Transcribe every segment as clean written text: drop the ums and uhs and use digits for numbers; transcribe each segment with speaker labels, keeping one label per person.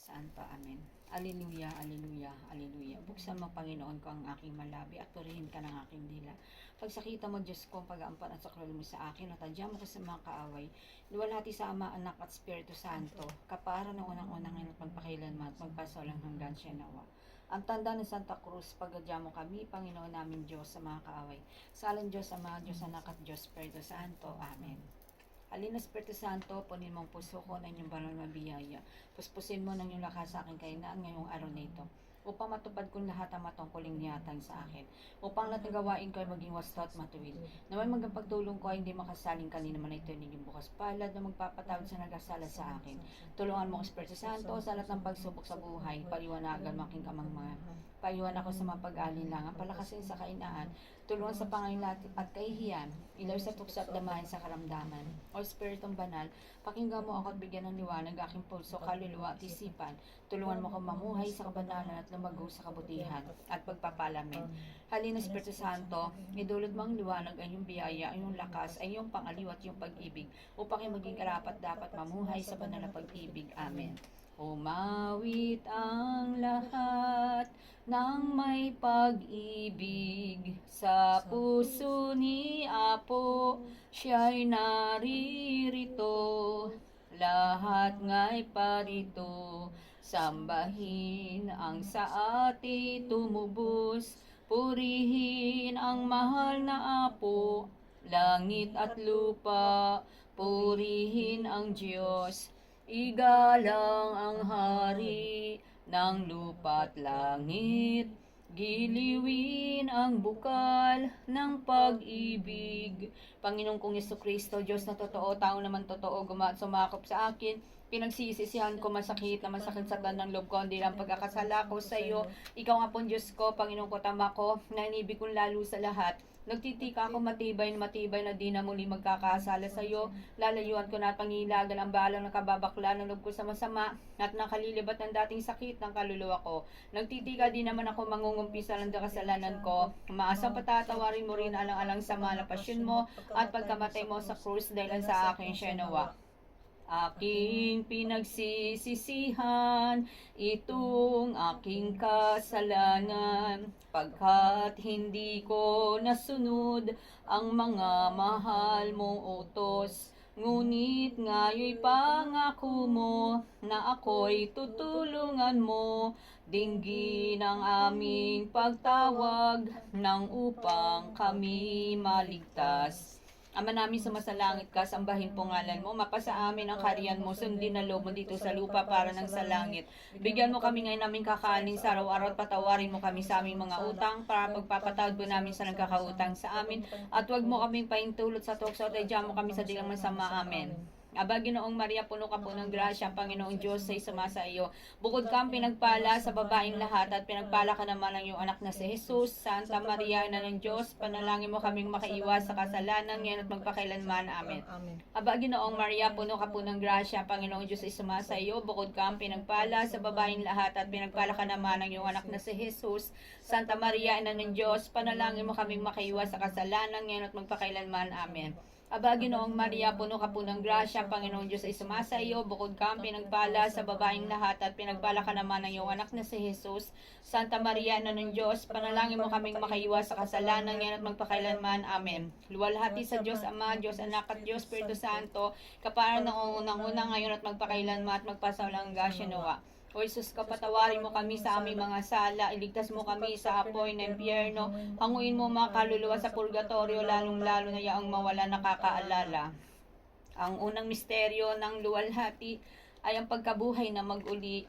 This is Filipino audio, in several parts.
Speaker 1: Saan pa? Amen. Alleluia, alleluia, alleluia. Buksan mo, Panginoon ko, ang aking malabi at purihin ka ng aking dila. Pagsakita mo, Diyos ko, ang pag-aampan at sakralo mo sa akin at tadya mo ko sa mga kaaway. Luwalhati sa Ama, Anak at Espiritu Santo, kapara ng unang-unang at magpakailanman at magpasawalang hanggan siya nawa. Ang tanda ng Santa Cruz, paggadya mo kami, Panginoon namin Diyos, sa mga kaaway. Salang Diyos, Ama, Diyos Anak at Diyos Espiritu Santo. Amen. Halina Espiritu Santo, punin mo ang puso ko ng inyong banal na biyaya. Puspusin mo ng iyong lakas sa aking kainaan ngayong araw na ito, upang matupad kong lahat ang matungkuling niyatag sa akin, upang lahat ng gawain ko ay maging wasta at matuwid. Naway maging pagtulong ko ay hindi makasaling kanina man ito naging bukas palad na magpapatawad sa nagkasala sa akin. Tulungan mo, Espiritu Santo, sa lahat ng pagsubok sa buhay, paliwanagan making kamang mga paiwan ako sa mga pag-alinlangan, palakasin sa kainaan, tulungan sa pangailan at kahihiyan, ilaw sa tukso at damahin sa karamdaman. O Espiritong Banal, pakinggan mo ako at bigyan ng liwanag aking pulso, kaluluwa at isipan. Tulungan mo akong mamuhay sa kabanalan at lumago sa kabutihan at pagpapalamin. Halina Espiritu Santo, idulot mo ang liwanag, ay iyong biyaya, ay iyong lakas, ay iyong pangaliw at iyong pag-ibig, upang maging karapat dapat mamuhay sa banal na pag-ibig. Amen. Umawit ang lahat ng may pag-ibig sa puso ni Apo, siya'y naririto. Lahat nga'y parito, sambahin ang sa ati tumubos, purihin ang mahal na Apo, langit at lupa, purihin ang Diyos. Igalang ang hari ng lupa at langit, giliwin ang bukal ng pag-ibig. Panginoong kong Jesucristo, Diyos na totoo, tao naman totoo, sumakop sa akin, pinagsisisihan ko masakit sa tanang loob ko, hindi lang pagkakasala ko sa iyo. Ikaw nga pong Diyos ko, Panginoong ko, tama ko, na inibig kong lalo sa lahat. Nagtitika ako matibay na di na muli magkakasala sa iyo. Lalayuan ko na at pangilagan ang balang nakababakla ng loob ko sa masama at nakalilibat ng dating sakit ng kaluluwa ko. Nagtitika din naman ako mangungumpisa ng kasalanan ko. Maasang patatawarin mo rin alang-alang sa mga pasyon mo at pagkamatay mo sa krus dahil sa akin siya nawa. Aking pinagsisisihan itong aking kasalanan, pagkat hindi ko nasunod ang mga mahal mong utos. Ngunit ngayoy pangako mo na ako'y tutulungan mo, dinggin ang aming pagtawag nang upang kami maligtas. Ama namin sumasalangit ka, sambahin po ngalan mo, mapasa amin ang kaharian mo, sundin na loob mo dito sa lupa para ng sa langit. Bigyan mo kami ngayon namin kakanin sa araw-araw at patawarin mo kami sa aming mga utang para pagpapatawad po namin sa nagkakautang sa amin. At huwag mo kaming paintulot sa tukso at idya mo kami sa dilang masama. Amen. Aba, Ginoong Maria, puno ka po ng grasya, ang Panginoong Diyos ay sumasa iyo. Bukod kang pinagpala sa babaeng lahat at pinagpala ka naman ng iyong anak na si Jesus. Santa Maria, Ina ng Diyos, panalangin mo kaming makaiwas sa kasalanan ngayon at magpakailanman. Amen. Aba, Ginoong Maria, puno ka po ng grasya, ang Panginoong Diyos ay sumasa iyo. Bukod kang pinagpala sa babaeng lahat at pinagpala ka naman ng iyong anak na si Jesus. Santa Maria, Ina ng Diyos, panalangin mo kaming makaiwas sa kasalanan ngayon at magpakailanman. Amen. Aba, Ginoong Maria, puno ka po ng grasya, Panginoong Diyos ay sumasa iyo. Bukod kang pinagpala sa babaeng lahat at pinagpala ka naman ng iyong anak na si Jesus. Santa Maria, Ina ng Diyos, panalangin mo kaming makaiwas sa kasalanan ngayon at magpakailanman. Amen. Luwalhati sa Diyos Ama, Diyos Anak at Diyos Espiritu Santo, kapara ng unang-unang ngayon at magpakailanman at magpasawalang hanggan nawa. O Jesus, kapatawarin mo kami sa aming mga sala, iligtas mo kami sa apoy ng impyerno, hanguin mo mga kaluluwa sa purgatorio, lalong-lalo na yaong mawala nakakaalala. Ang unang misteryo ng luwalhati ay ang pagkabuhay na mag-uli.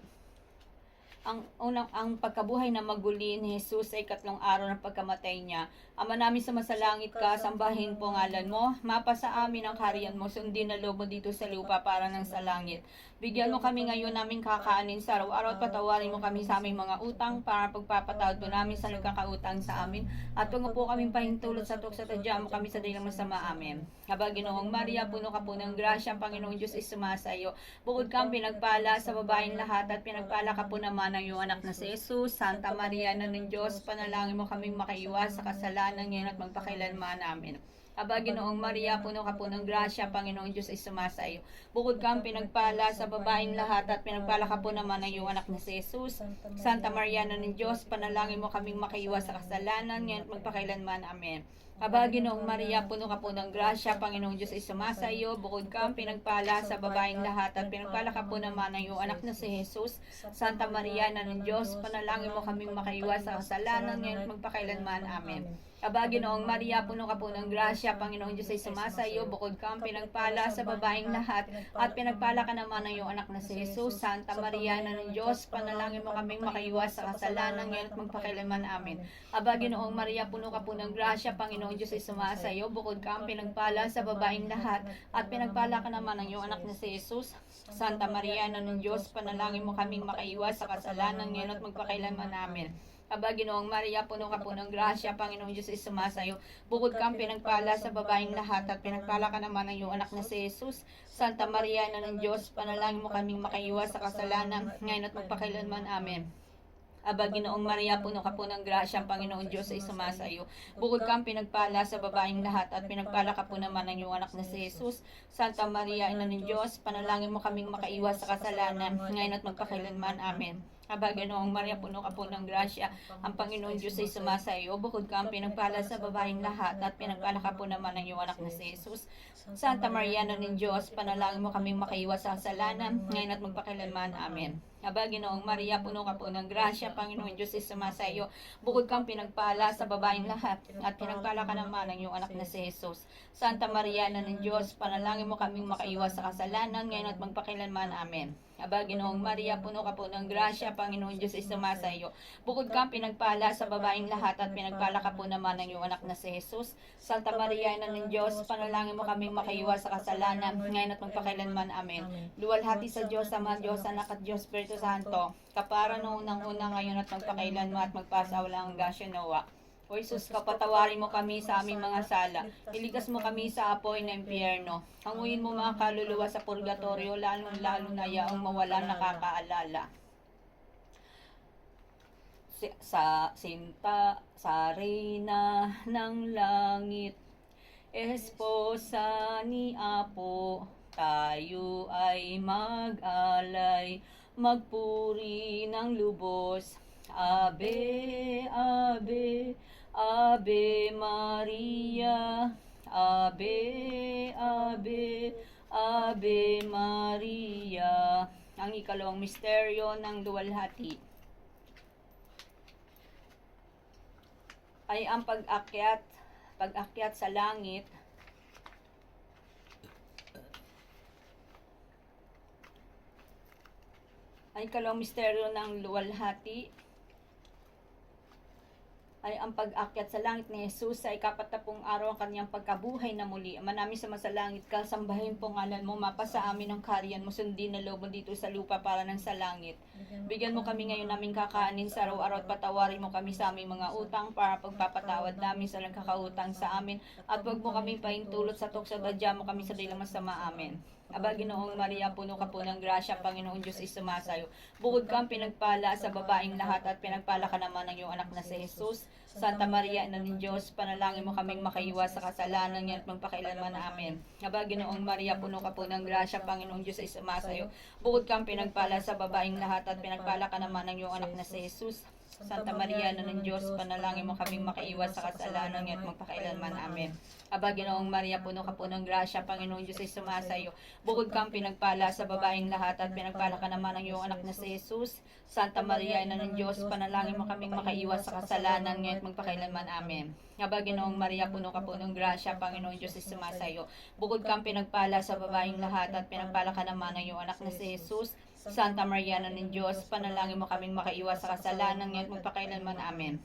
Speaker 1: Ang pagkabuhay na maguli ni Jesus ay 3 araw ng pagkamatay niya. Ama namin sa masalangit ka, sambahin po ngalan mo, mapasa amin ang kaharian mo, sundin na loob mo dito sa lupa para ng sa langit. Bigyan mo kami ngayon namin kakanin sa araw-araw at patawarin mo kami sa aming mga utang para pagpapatawad po namin sa nagkakautang sa amin. At huwag mo po kaming pahintulot sa tukso at adya mo kami sa dilang masama. Amen. Aba, Ginoong Maria, puno ka po ng grasya, ang Panginoong Diyos ay sumasa iyo. Bukod kang pinagpala sa babaeng lahat at pinagpala ka po naman ng iyong anak na si Jesus. Santa Maria, Ina ng Diyos, panalangin mo kaming makaiwas sa kasalanan ngayon at magpakailanman. Amen. Aba, Ginoong Maria, puno ka po ng grasya, Panginoong Diyos ay sumasa iyo. Bukod kang pinagpala sa babaeng lahat at pinagpala ka po naman ng iyong anak na si Jesus. Santa Maria, Ina ng Diyos, panalangin mo kaming makaiwas sa kasalanan, ngayon at magpakailanman. Amen. Aba, Ginoong Maria, puno ka po ng grasya, Panginoong Diyos ay sumasa iyo. Bukod kang pinagpala sa babaeng lahat at pinagpala ka po naman ng iyong anak na si Jesus. Santa Maria, Ina ng Diyos, panalangin mo kaming makaiwas sa kasalanan, ngayon at magpakailanman. Amen. Aba, Ginoong Maria, puno ka po ng grasya, Panginoong Diyos ay sumasa iyo. Bukod kang pinagpala sa babaeng lahat at pinagpala ka naman ng iyong anak na si Jesus. Santa Maria, Ina ng Diyos, panalangin mo kaming makaiwas sa kasalanan, ngayon at magpakailanman. Amen. Aba, Ginoong Maria, puno ka po ng grasya, Panginoong Diyos ay sumasa iyo. Bukod kang pinagpala sa babaeng lahat at pinagpala ka naman ng iyong anak na si Jesus. Santa Maria, Ina ng Diyos, panalangin mo kaming makaiwas sa kasalanan, ngayon at magpakailanman. Amen. Aba, Ginoong Maria, puno ka po ng grasya, Panginoong Diyos ay sumasa iyo. Bukod kang pinagpala sa babaeng lahat at pinagpala ka naman ng iyong anak na si Jesus. Santa Maria, Ina ng Diyos, panalangin mo kaming makaiwas sa kasalanan, ngayon at magpakailanman. Amen. Aba, Ginoong Maria, puno ka po ng grasya, Panginoong Diyos ay sumasa iyo. Bukod kang pinagpala sa babaeng lahat at pinagpala ka po naman ng iyong anak na si Jesus. Santa Maria, Ina ng Diyos, panalangin mo kaming makaiwas sa kasalanan, ngayon at magpakailanman. Amen. Aba, Ginoong Maria, puno ka po ng grasya, ang Panginoong Diyos ay sumasa iyo. Bukod kang pinagpala sa babaeng lahat at pinagpala ka po naman ng iyong anak na si Jesus. Santa Maria, Ina ng Diyos, panalangin mo kaming makaiwas sa kasalanan, ngayon at magpakailanman. Amen. Aba, Ginoong Maria, puno ka po ng grasya, Panginoong Diyos ay sumasa iyo. Bukod kang pinagpala sa babaeng lahat at pinagpala ka naman ng iyong anak na si Jesus. Santa Maria, Ina ng Diyos, panalangin mo kaming makaiwas sa kasalanan, ngayon at magpakailanman. Amen. Aba, Ginoong Maria, puno ka po ng grasya, Panginoong Diyos ay sumasa iyo. Bukod kang pinagpala sa babaeng lahat at pinagpala ka po naman ng iyong anak na si Jesus. Santa Maria, Ina ng Diyos, panalangin mo kaming makaiwas sa kasalanan, ngayon at magpakailanman. Amen. Luwalhati sa Diyos, Ama, Diyos, Anak at Diyos, Espiritu Santo, kapara noong unang-una, ngayon at magpakailanman at magpasawalang hanggang nawa. O Jesus, kapatawarin mo kami sa aming mga sala. Iligtas mo kami sa apoy ng impyerno. Hanguin mo mga kaluluwa sa purgatorio, lalong-lalo na yaong mawala nakakaalala. Sa sinta, sa reyna ng langit, esposa ni Apo, tayo ay mag-alay, magpuri ng lubos. Ave, Ave, Ave Maria, Ave, Ave, Ave Maria. Ang ikalawang misteryo ng luwalhati ay ang pag-akyat sa langit. Ang ikalawang misteryo ng luwalhati ay ang pag-akyat sa langit ni Jesus sa ika-40 araw ang kanyang pagkabuhay na muli. Ama namin sa masalangit ka, sambahin po ngalan mo, mapasa amin ang kaharian mo, sundin na loob mo dito sa lupa para ng sa langit. Bigyan mo kami ngayon naming kakanin sa araw-araw at patawarin mo kami sa aming mga utang para pagpapatawad namin sa nagkakautang sa amin. At huwag mo kaming pahintulot sa tukso, badya mo kami sa dilang masama. Amen. Aba, Ginoong Maria, puno ka po ng grasya, Panginoong Diyos ay sumasayo. Bukod kang pinagpala sa babaeng lahat at pinagpala ka naman ng iyong anak na si Jesus. Santa Maria, Ina ng Diyos, panalangin mo kaming makaiwas sa kasalanan niya at magpakailanman. Amen. Aba, Ginoong Maria, puno ka po ng grasya, Panginoong Diyos ay sumasayo. Bukod kang pinagpala sa babaeng lahat at pinagpala ka naman ng iyong anak na si Jesus. Santa Maria, Ina ng Diyos, panalangin mo kaming makaiwas sa kasalanan niya at magpakailanman. Amen. Aba, Ginoong Maria, puno ka po ng grasya, Panginoong Diyos ay sumasayo. Bukod kang pinagpala sa babaeng lahat at pinagpala ka naman ng iyong anak na si Jesus. Santa Maria, Ina ng Diyos, panalangin mo kaming makaiwas sa kasalanan niya at magpakailanman. Amen. Aba, Ginoong Maria, puno ka po ng grasya, Panginoong Diyos ay sumasayo. Bukod kang pinagpala sa babaeng lahat at pinagpala ka naman ng iyong anak na si Jesus. Santa Maria, Ina ng Diyos, panalangin mo kaming makaiwas sa kasalanan ngayon at magpakailanman. Amen.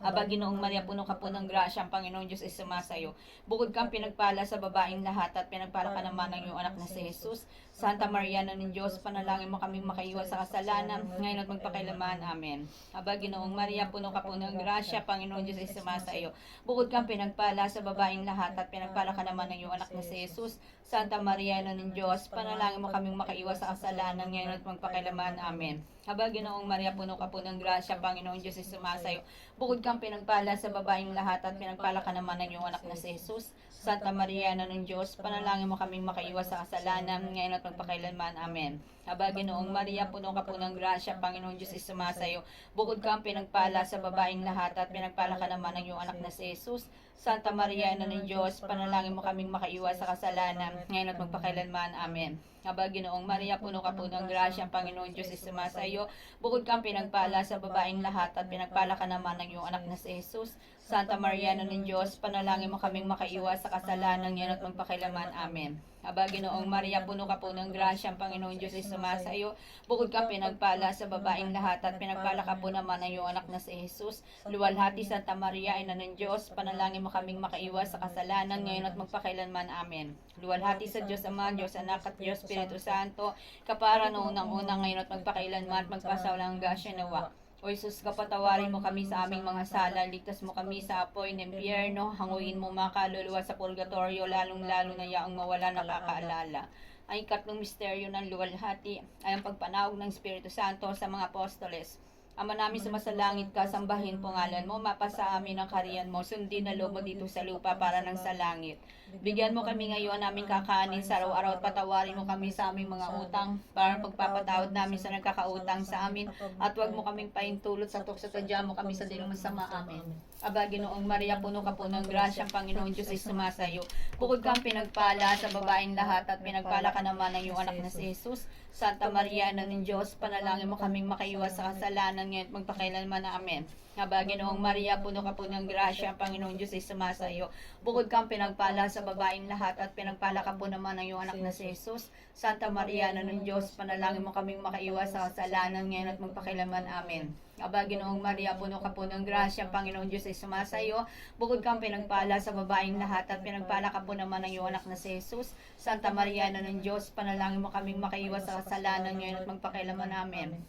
Speaker 1: Aba, Ginoong Maria, puno ka po ng grasya, ang Panginoong Diyos ay sumasayo. Bukod kang pinagpala sa babaeng lahat at pinagpala ka naman ng iyong anak na si Jesus. Santa Maria na ng Diyos, panalangin mo kaming makaiwas sa kasalanan, ngayon at magpakailaman. Amen. Aba, Ginoong Maria, puno ka po ng grasya, Panginoon Diyos ay sumasa iyo. Bukod kang pinagpala sa babaeng lahat at pinagpala ka naman ng iyong anak na si Jesus. Santa Maria na ng Diyos, panalangin mo kaming makaiwas sa kasalanan, ngayon at magpakailaman. Amen. Aba, Ginoong Maria, puno ka po ng grasya, Panginoon Diyos ay sumasa iyo. Bukod kang pinagpala sa babaeng lahat at pinagpala ka naman ng iyong anak na si Jesus. Santa Maria na ng Diyos, panalangin mo kaming makaiwas sa kasalanan, ngayon at magpakailanman. Amen. Aba, Ginoong Maria, puno ka po ng grasya, Panginoon Diyos ay sumasa iyo. Bukod kang pinagpala sa babaeng lahat at pinagpala ka naman ng iyong anak na si Jesus. Santa Maria na ng Diyos, panalangin mo kaming makaiwas sa kasalanan, ngayon at magpakailanman. Amen. Aba, Ginoong Maria, puno ka po ng grasya, Panginoon Diyos ay sumasa iyo. Bukod kang pinagpala sa babaeng lahat at pinagpala ka naman ng iyong anak na si Jesus. Santa Maria na ng Diyos, panalangin mo kaming makaiwas sa kasalanan, ngayon at magpakailaman. Amen. Aba, Ginoong Maria, puno ka po ng grasya, Panginoon Diyos ay sumasa iyo. Bukod kang pinagpala sa babaeng lahat at pinagpala ka po naman ng iyong anak na si Jesus. Luwalhati Santa Maria, ina ng Diyos, panalangin mo kaming makaiwas sa kasalanan, ngayon at magpakailanman. Amen. Luwalhati sa Diyos Ama, Diyos Anak at Diyos Espiritu Santo, kapara noong unang ngayon at magpakailanman at magpasawalang gasya nawa. O Jesus, kapatawarin mo kami sa aming mga sala, ligtas mo kami sa apoy ng impyerno, hanguin mo mga kaluluwa sa purgatorio, lalong-lalo na yaong mawala nakakaalala. Ang ikatlong misteryo ng luwalhati ay ang pagpanawag ng Espiritu Santo sa mga apostoles. Ama namin sumasalangit ka, sambahin po ngalan mo, mapasa amin ang kariyan mo, sundin na loob mo dito sa lupa para ng sa langit. Bigyan mo kami ngayon naming kakanin sa araw-araw at patawarin mo kami sa aming mga utang para pagpapatawad namin sa nagkakautang sa amin at huwag mo kaming paintulot sa tukso at tadya mo kami sa dilong masama. Amen. Aba, Ginoong Maria, puno ka po ng grasya, Panginoon Diyos ay sumasa iyo. Bukod kang pinagpala sa babaeng lahat at pinagpala ka naman ng iyong anak na si Jesus. Santa Maria na ng Diyos, panalangin mo kaming makaiwas sa kasalanan, ngayon at magpakailanman. Amen. Aba, Ginoong Maria, puno ka po ng grasya, Panginoon Diyos ay sumasa iyo. Bukod kang pinagpala sa babaeng lahat at pinagpala ka po naman ng iyong anak na si Jesus. Santa Maria na ng Diyos, panalangin mo kaming makaiwas sa kasalanan, ngayon at magpakailanman. Amen. Aba, Ginoong Maria, puno ka po ng grasya, Panginoon Diyos ay sumasa iyo. Bukod kang pinagpala sa babaeng lahat at pinagpala ka po naman ng iyong anak na si Jesus. Santa Maria na ng Diyos, panalangin mo kaming makaiwas sa kasalanan, ngayon at magpakailanman. Amen.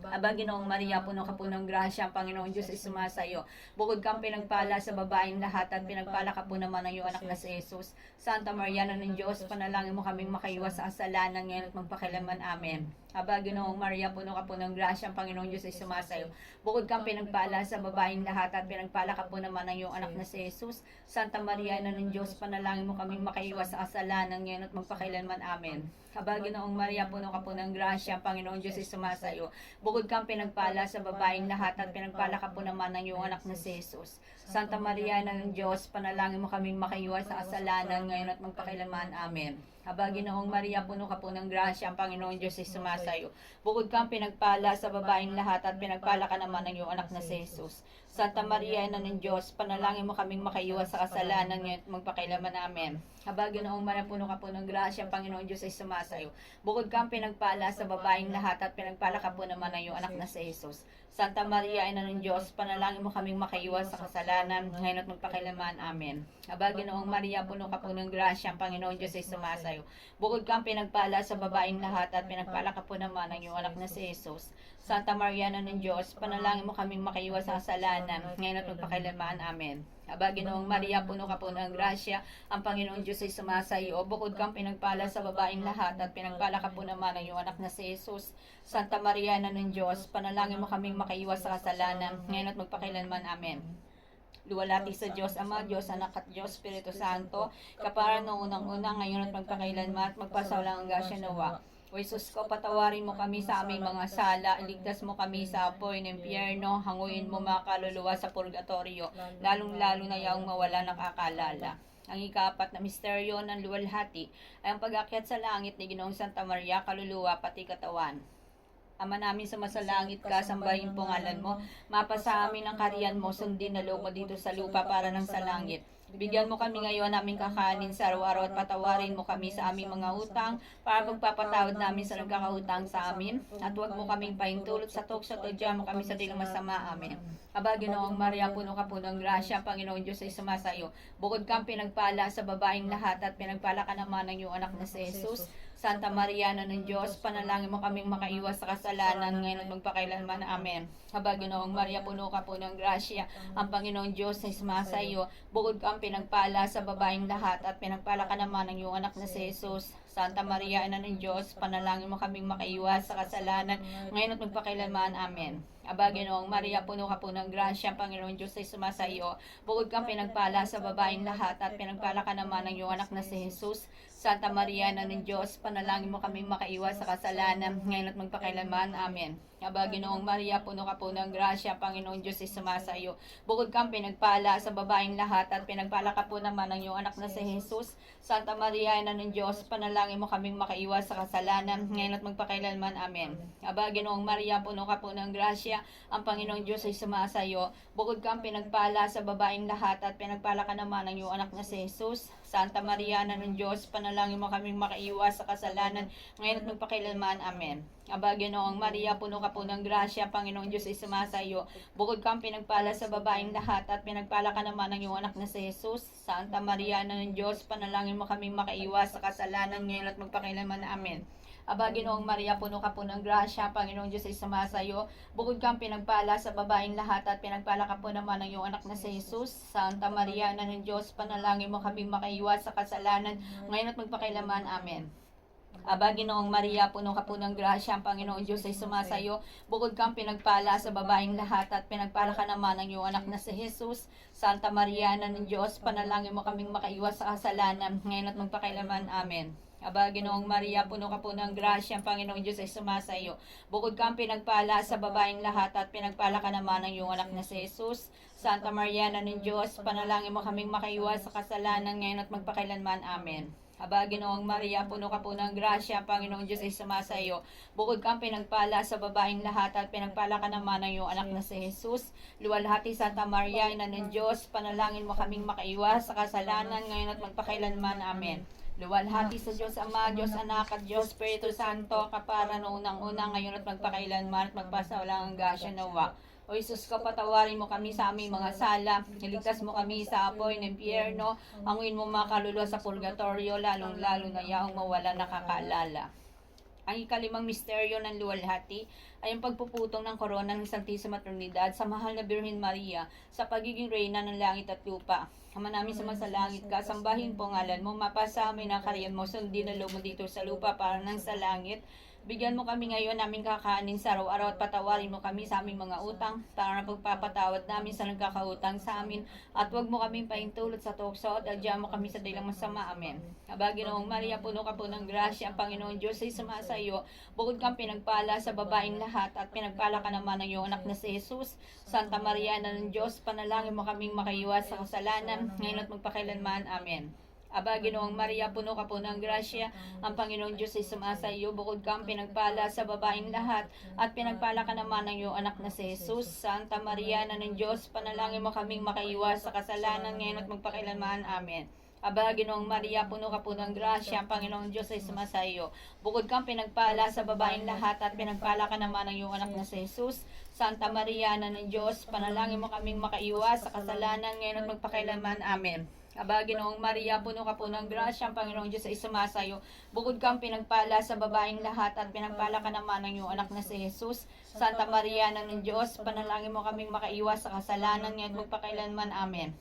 Speaker 1: Aba, Ginoong Maria, puno ka po ng grasya, ang Panginoon Diyos ay sumasa iyo. Bukod kang pinagpala sa babaeng lahat at pinagpala ka po naman ng iyong anak na si Jesus. Santa Maria na ng Diyos, panalangin mo kaming makaiwas sa kasalanan, ngayon at magpakailanman. Amen. Aba, Ginoong Maria, puno ka po ng grasya, ang Panginoong Diyos ay sumasa iyo. Bukod kang pinagpala sa babaeng lahat at pinagpala ka po naman ng iyong anak na si Jesus. Santa Maria na ng Diyos, panalangin mo kaming makaiwas sa kasalanan, ngayon at magpakailanman. Amen. Aba, Ginoong Maria, puno ka po ng grasya, ang Panginoong Diyos ay sumasa iyo. Bukod kang pinagpala sa babaeng lahat at pinagpala ka po naman ng iyong anak na si Jesus. Santa Maria na ng Diyos, panalangin mo kaming makaiwas sa kasalanan, ngayon at magpakailanman. Amen. Aba, Ginoong Maria, puno ka po ng grasya, ang Panginoong Diyos ay sumasa iyo. Bukod kang pinagpala sa babaeng lahat at pinagpala ka naman ng iyong anak na si Jesus. Santa Maria na ng Diyos, panalangin mo kaming makaiwas sa kasalanan, ngayon at magpakailanman. Amen. Aba, Ginoong Maria, puno ka po ng grasya, ang Panginoong Diyos ay sumasa iyo. Bukod kang pinagpala sa babaeng lahat at pinagpala ka po naman ng iyong anak na si Jesus. Santa Maria, ina ng Diyos, panalangin mo kaming makaiwas sa kasalanan, ngayon at magpakailanman. Amen. Aba, Ginoong Maria, puno ka po ng grasya, ang Panginoong Diyos ay sumasa iyo. Bukod kang pinagpala sa babaeng lahat at pinagpala ka po naman ng iyong anak na si Jesus. Santa Maria na ng Diyos, panalangin mo kaming makaiwas sa kasalanan, ngayon at magpakailanman. Amen. Aba, Ginoong Maria, puno ka po ng grasya, ang Panginoong Diyos ay sumasa iyo. Bukod kang pinagpala sa babaeng lahat at pinagpala ka po naman ng iyong anak na si Jesus. Santa Maria na ng Diyos, panalangin mo kaming makaiwas sa kasalanan, ngayon at magpakailanman. Amen. Luwalhati sa Diyos Ama, Diyos Anak at Diyos Espiritu Santo, kapara noong unang ngayon at magpakailanman at magpasawalang gasya nawa. O Jesus ko, patawarin mo kami sa aming mga sala, iligtas mo kami sa apoy ng impyerno, hanguin mo mga kaluluwa sa purgatorio, lalong-lalo na yaong mawala nakakaalala. Ang ika-4 na misteryo ng luwalhati ay ang pag-akyat sa langit ni Ginoong Santa Maria, kaluluwa pati katawan. Ama namin sumasalangit ka, sambahin po ngalan mo, mapasa amin ang kariyan mo, sundin na loob mo dito sa lupa para ng sa langit. Bigyan mo kami ngayon naming kakanin sa araw-araw at patawarin mo kami sa aming mga utang para pagpapatawad namin sa nagkakautang sa amin. At huwag mo kaming paintulot sa tukso at tadya mo kami sa dilong masama. Amen. Aba, Ginoong Maria, puno ka po ng grasya, Panginoon Diyos ay sumasa iyo. Bukod kang pinagpala sa babaeng lahat at pinagpala ka naman ng iyong anak na si Jesus. Santa Maria, Ina ng Diyos, panalangin mo kaming makaiwas sa kasalanan, ngayon at magpakailanman. Amen. Aba, Ginoong Maria, puno ka po ng grasya, ang Panginoong Diyos ay sumasa iyo. Bukod kang pinagpala sa babaeng lahat, at pinagpala ka naman ng iyong anak na si Jesus. Santa Maria, Ina ng Diyos, panalangin mo kaming makaiwas sa kasalanan, ngayon at magpakailanman. Amen. Aba, Ginoong Maria, puno ka po ng grasya, ang Panginoong Diyos ay sumasa iyo. Bukod kang pinagpala sa babaeng lahat, at pinagpala ka naman ng iyong anak na si Jesus. Santa Maria, Ina ng Diyos, panalangin mo kaming makaiwas sa kasalanan, ngayon at magpakailanman. Amen. Aba, Ginoong Maria, puno ka po ng grasya, Panginoong Diyos ay sumasa iyo. Bukod kang pinagpala sa babaeng lahat, at pinagpala ka po naman ng iyong anak na si Jesus. Santa Maria, Ina ng Diyos, panalangin mo kaming makaiwas sa kasalanan, ngayon at magpakailanman. Amen. Aba, Ginoong Maria, puno ka po ng grasya, ang Panginoong Diyos ay sumasa iyo. Bukod kang pinagpala sa babaeng lahat, at pinagpala ka naman ng iyong anak na si Jesus. Santa Maria, Ina ng Diyos, panalangin mo kaming makaiwas sa kasalanan, ngayon at magpakailanman. Amen. Aba, Ginoong Maria, puno ka po ng grasya, Panginoong Diyos ay sumasa iyo. Bukod kang pinagpala sa babaeng lahat, at pinagpala ka naman ng iyong anak na si Jesus. Santa Maria, Ina ng Diyos, panalangin mo kaming makaiwas sa kasalanan, ngayon at magpakailanman. Amen. Aba, Ginoong Maria, puno ka po ng grasya, Panginoong Diyos ay sumasa iyo. Bukod kang pinagpala sa babaeng lahat, at pinagpala ka po naman ng iyong anak na si Jesus. Santa Maria, Ina ng Diyos, panalangin mo kaming makaiwas sa kasalanan, ngayon at magpakailanman. Amen. Aba, Ginoong Maria, puno ka po ng grasya, ang Panginoong Diyos ay sumasa iyo. Bukod kang pinagpala sa babaeng lahat, at pinagpala ka naman ng iyong anak na si Jesus. Santa Maria, Ina ng Diyos, panalangin mo kaming makaiwas sa kasalanan, ngayon at magpakailanman. Amen. Aba, Ginoong Maria, puno ka po ng grasya, ang Panginoong Diyos ay sumasa iyo. Bukod kang pinagpala sa babaeng lahat, at pinagpala ka naman ng iyong anak na si Jesus. Santa Maria, Ina ng Diyos, panalangin mo kaming makaiwas sa kasalanan, ngayon at magpakailanman. Amen. Aba, Ginoong Maria, puno ka po ng grasya, Panginoong Diyos ay sumasa iyo. Bukod kang pinagpala sa babaeng lahat, at pinagpala ka naman ng iyong anak na si Jesus. Luwalhati Santa Maria, Ina ng Diyos, panalangin mo kaming makaiwas sa kasalanan, ngayon at magpakailanman. Amen. Luwalhati sa Diyos Ama, Diyos Anak, at Diyos Espiritu Santo, kapara noong unang ngayon at magpakailanman, at magpasawalang hanggan siya nawa. O Jesus ko, patawarin mo kami sa aming mga sala, iligtas mo kami sa apoy ng impyerno, anguin mo mga kaluluwa sa purgatorio, lalong-lalo na yaong mawala nakakaalala. Ang ikalimang misteryo ng luwalhati ay ang pagpuputong ng korona ng Santisima Trinidad sa mahal na Birhen Maria sa pagiging reyna ng langit at lupa. Ama namin sa masalangit ka, sambahin po ngalan mo, mapasa amin ang karyan mo, sundin na loob mo dito sa lupa para nang sa langit. Bigyan mo kami ngayon naming kakanin sa araw-araw, at patawarin mo kami sa aming mga utang para na pagpapatawad namin sa nagkakautang sa amin, at huwag mo kaming paintulot sa tukso, at adyan mo kami sa dahilang masama. Amen. Aba, Ginoong Maria, puno ka po ng grasya, ang Panginoong Diyos ay sumasa iyo. Bukod kang pinagpala sa babaeng lahat, at pinagpala ka naman ng iyong anak na si Jesus. Santa Maria, Ina ng Diyos, panalangin mo kaming makaiwas sa kasalanan, ngayon at magpakailanman. Amen. Aba, Ginoong Maria, puno ka po ng grasya, ang Panginoong Diyos ay sumasa iyo. Bukod kang pinagpala sa babaeng lahat, at pinagpala ka naman ng iyong anak na si Jesus. Santa Maria, Ina ng Diyos, panalangin mo kaming makaiwas sa kasalanan, ngayon at magpakailanman. Amen. Aba, Ginoong Maria, puno ka po ng grasya, ang Panginoong Diyos ay sumasa iyo. Bukod kang pinagpala sa babaeng lahat, at pinagpala ka naman ng iyong anak na si Jesus. Santa Maria, Ina ng Diyos, panalangin mo kaming makaiwas sa kasalanan, ngayon at magpakailanman. Amen. Aba, Ginoong Maria, puno ka po ng grasya, ang Panginoong Diyos ay sumasa iyo. Bukod kang pinagpala sa babaeng lahat, at pinagpala ka naman ng iyong anak na si Jesus. Santa Maria, Ina ng Diyos, panalangin mo kaming makaiwas sa kasalanan, ngayon at magpakailanman. Amen.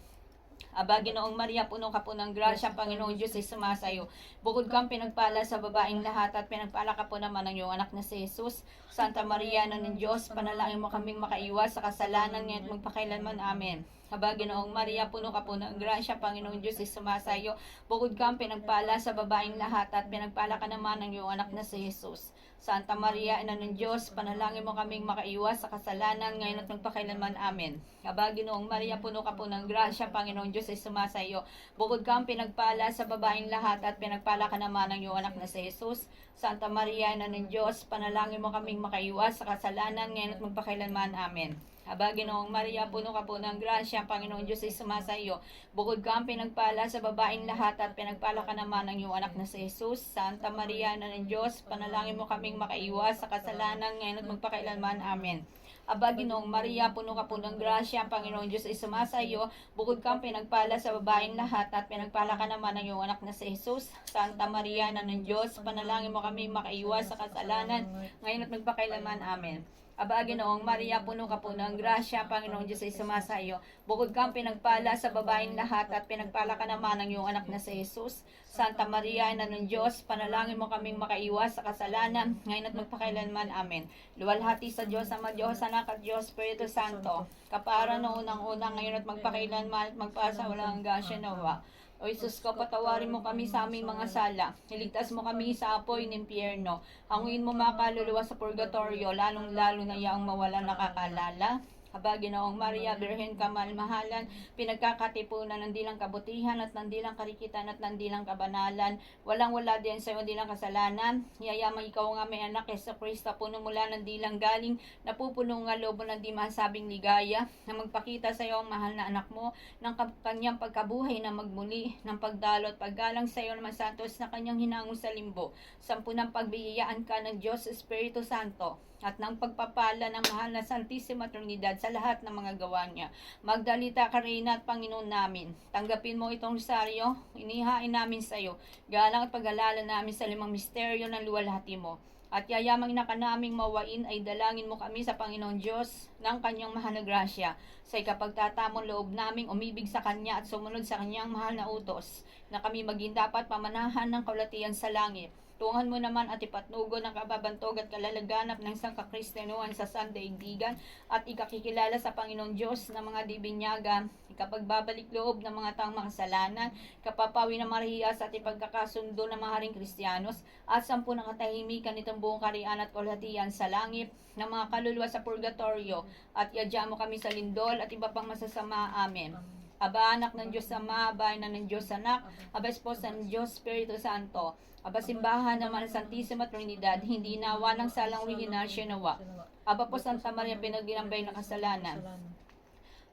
Speaker 1: Aba, Ginoong Maria, puno ka po ng grasya, Panginoong Diyos ay sumasa iyo. Bukod kang pinagpala sa babaeng lahat, at pinagpala ka po naman ng iyong anak na si Jesus. Santa Maria, Ina ng Diyos, panalangin mo kaming makaiwas sa kasalanan, ngayon at magpakailanman. Amen. Aba, Ginoong Maria, puno ka po ng grasya, Panginoong Diyos ay sumasa iyo. Bukod kang pinagpala sa babaeng lahat, at pinagpala ka naman ng iyong anak na si Jesus. Santa Maria, Ina ng Diyos, panalangin mo kaming makaiwas sa kasalanan, ngayon at magpakailanman. Amen. Aba, Ginoong Maria, puno ka po ng grasya, Panginoong Diyos ay sumasa iyo. Bukod kang pinagpala sa babaeng lahat, at pinagpala ka naman ng iyong anak na si Jesus. Santa Maria, Ina ng Diyos, panalangin mo kaming makaiwas sa kasalanan, ngayon at magpakailanman. Amen. Aba, Ginoong Maria, puno ka po ng grasya, Panginoong Diyos ay sumasa iyo. Bukod kang pinagpala sa babaeng lahat, at pinagpala ka naman ng iyong anak na si Jesus. Santa Maria, Ina ng Diyos, panalangin mo kaming makaiwas sa kasalanan, ngayon at magpakailanman. Amen. Aba, Ginoong Maria, puno ka po ng grasya, ang Panginoong Diyos ay sumasa iyo. Bukod kang pinagpala sa babaeng lahat, at pinagpala ka naman ng iyong anak na si Jesus. Santa Maria, Ina ng Diyos, panalangin mo kami makaiwas sa kasalanan, ngayon at magpakailanman. Amen. Aba, Ginoong Maria, puno ka po ng grasya, Panginoong Diyos ay sumasa iyo. Bukod kang pinagpala sa babaeng lahat, at pinagpala ka naman ng iyong anak na si Jesus. Santa Maria, Ina ng Diyos, panalangin mo kaming makaiwas sa kasalanan, ngayon at magpakailanman. Amen. Luwalhati sa Diyos, Ama, Diyos, Anak at Diyos, Espiritu Santo, kapara noong unang-unang, ngayon at magpakailanman at magpasawalang hanggan siya nawa. O Jesus ko, patawarin mo kami sa aming mga sala. Iligtas mo kami sa apoy ng impyerno. Hanguin mo mga kaluluwa sa purgatorio, lalong-lalo na yaong mawala nakakalala. Aba, Ginoong Maria, Birhen ka malmahalan, pinagkakatipunan ng dilang kabutihan at ng dilang karikitan at ng dilang kabanalan. Walang-wala din sa iyo dilang kasalanan. Yayamang ikaw nga may anak, Yesu Kristo, puno mula ng dilang galing, napupuno nga lobo ng di masabing ligaya, na magpakita sa iyo ang mahal na anak mo, ng kanyang pagkabuhay na magmuli, ng pagdalo at paggalang sa iyo naman santos na kanyang hinango sa limbo. Sampu ng pagbiyayaan ka ng Diyos Espiritu Santo, at ng pagpapala ng mahal na Santissima Trinidad sa lahat ng mga gawa niya. Magdalita ka, Reyna at Panginoon namin. Tanggapin mo itong rosaryo, inihain namin sa iyo. Galang at pag-alala namin sa 5 misteryo ng luwalhati mo. At yayamang na ka naming mawain ay dalangin mo kami sa Panginoon Diyos ng kanyang mahal na grasya. Sa ikapagtatamong loob naming umibig sa kanya at sumunod sa kanyang mahal na utos, na kami maging dapat pamanahan ng kaulatian sa langit. Tungan mo naman at ipatnugo ng kababantog at kalalaganap ng isang kakristyanuhan sa sandaigdigan at ikakikilala sa Panginoon Diyos ng mga dibinyaga, ikapagbabalik loob ng mga taong makasalanan, kapapawi ng marihiyas at ipagkakasundo ng mga haring Kristiyanos, at 10 na katahimikan nitong buong karian at kalahatian sa langit ng mga kaluluwa sa purgatorio, at iadya mo kami sa lindol at iba pang masasama. Amen. Aba, anak ng Diyos Ama, aba, ina ng Diyos Anak, aba, esposa ng Diyos Espiritu Santo, aba, simbahan naman ng Santissima Trinidad, hindi nawa ng salang original siya nawa. Aba po, Santa Maria, pinagdinambay na kasalanan.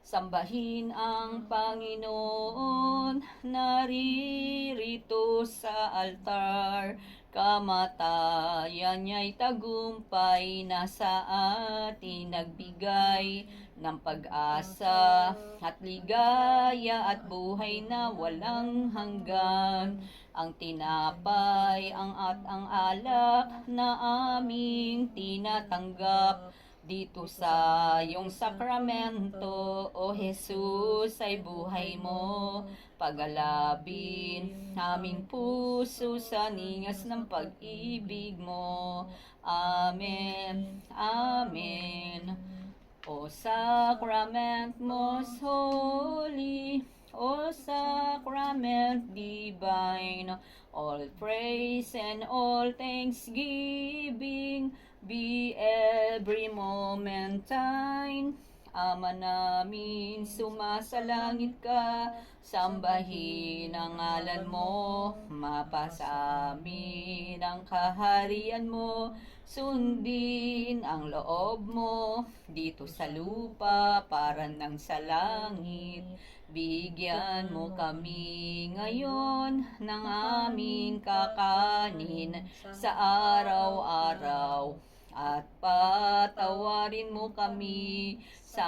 Speaker 1: Sambahin ang Panginoon, naririto sa altar. Kamatayan niya'y tagumpay na sa atin nagbigay ng pag-asa at ligaya at buhay na walang hanggan. Ang tinapay, ang alak na aming tinatanggap dito sa iyong sakramento, O Jesus, ay buhay mo. Pagalabin aming puso sa ningas ng pag-ibig mo. Amen. Amen. O sacrament most holy, O sacrament divine, all praise and all thanksgiving be every moment thine. Ama namin, sumasalangit ka, sambahin ang ngalan mo, mapasa amin ang kaharian mo, sundin ang loob mo, dito sa lupa para nang sa langit. Bigyan mo kami ngayon ng aming kakanin sa araw-araw, at patawarin mo kami sa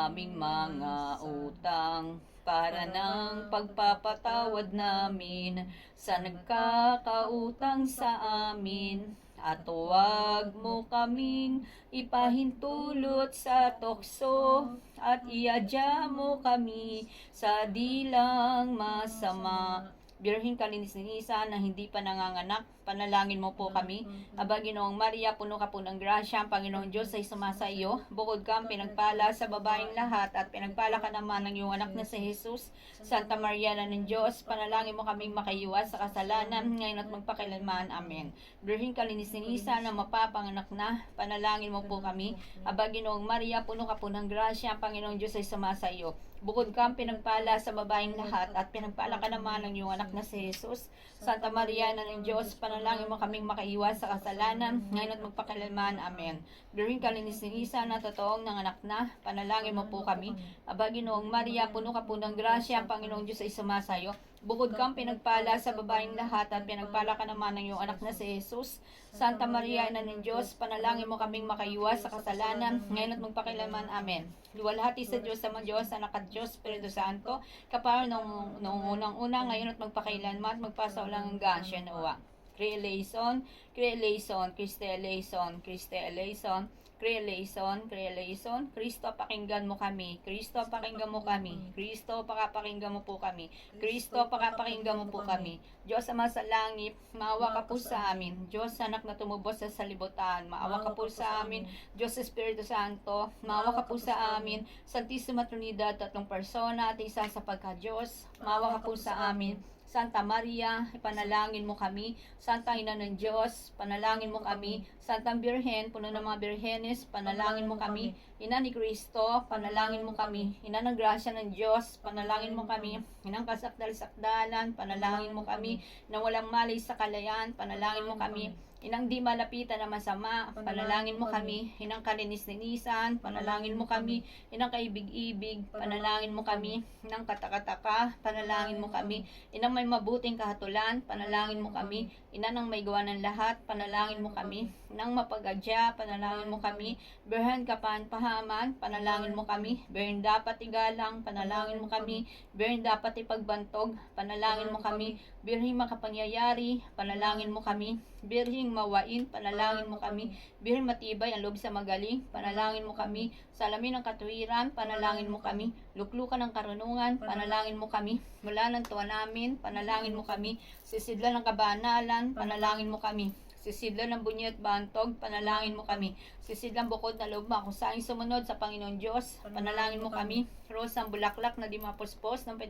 Speaker 1: aming mga utang, para ng pagpapatawad namin sa nagkakautang sa amin. At huwag mo kaming ipahintulot sa tukso, at iadya mo kami sa dilang masama. Birheng Kalinis-linisan na hindi pa nanganganak, panalangin mo po kami. Aba, Ginoong Maria, puno ka po ng grasya, ang Panginoong Diyos ay sumasa iyo. Bukod kang pinagpala sa babaeng lahat, at pinagpala ka naman ng iyong anak na si Jesus. Santa Maria, Ina ng Diyos, panalangin mo kaming makaiwas sa kasalanan, ngayon at magpakailanman. Amen. Birheng Kalinis-linisan na mapapanganak na, panalangin mo po kami. Aba, Ginoong Maria, puno ka po ng grasya, ang Panginoong Diyos ay sumasa iyo. Bukod kang pinagpala sa babaeng lahat, at pinagpala ka naman ng iyong anak na si Jesus. Santa Maria, Ina ng Diyos, panalangin mo kaming makaiwas sa kasalanan, ngayon at magpakailanman. Amen. Birheng Kalinis-linisan na totoong nanganak na, panalangin mo po kami. Aba, Ginoong Maria, puno ka po ng grasya, ang Panginoong Diyos ay sumasa iyo. Bukod kang pinagpala sa babaeng lahat at pinagpala ka naman ng iyong anak na si Jesus. Santa Maria, Ina ng Diyos, panalangin mo kaming makaiwas sa kasalanan, ngayon at magpakilaman. Amen. Luwalhati sa Diyos, Ama Diyos, Anak at Diyos, Espiritu Santo, kapara noong unang-una, ngayon at magpakailanman at magpasawalang hanggan. Siya nawa. Creation, creation, Christe eleison, Christe eleison, creation, creation, Kristo pakinggan mo kami, Kristo pakinggan mo kami, Kristo pakapakinggan mo po kami, Kristo pakapakinggan mo po kami. Diyos Ama sa langit, maawa ka po sa amin. Diyos Anak na tumubos sa salibutan, maawa ka po sa amin. Diyos Espiritu Santo, maawa ka po sa amin. Santissima Trinidad, tatlong persona at isa sa pagka-Diyos, maawa ka po sa amin. Santa Maria, ipanalangin mo kami. Santa Ina ng Diyos, panalangin mo kami. Santang Birhen, puno ng mga birhenes, panalangin mo kami. Ina ni Cristo, panalangin mo kami. Ina ng grasya ng Diyos, panalangin mo kami. Inang kasakdal-sakdalan, panalangin mo kami. Inang walang malay sa kalayaan, panalangin mo kami. Inang di malapitan na masama, panalangin mo kami. Inang kalinis-linisan, panalangin mo kami. Inang kaibig-ibig, panalangin mo kami. Inang katakataka, panalangin mo kami. Inang may mabuting kahatulan, panalangin mo kami. Ina ng may gawa ng lahat, panalangin mo kami. Inang mapagadya, panalangin mo kami. Birhen kapanpahaman, panalangin mo kami. Birhen dapat igalang, panalangin mo kami. Birhen dapat ipagbantog, panalangin mo kami. Birhen makapangyayari, panalangin mo kami. Birhing mawain, panalangin mo kami. Birhing matibay ang loob sa magaling, panalangin mo kami. Salamin ng katuwiran, panalangin mo kami. Luklukan ng karunungan, panalangin mo kami. Mula ng tuwa namin, panalangin mo kami. Sisidlan ng kabanalan, panalangin mo kami. Sisidlan ng bunyi at bantog, panalangin mo kami. Sisidlan bukod na loob mo, kung saan sumunod sa Panginoon Diyos, panalangin mo kami. Rosang bulaklak na di mapuspos ng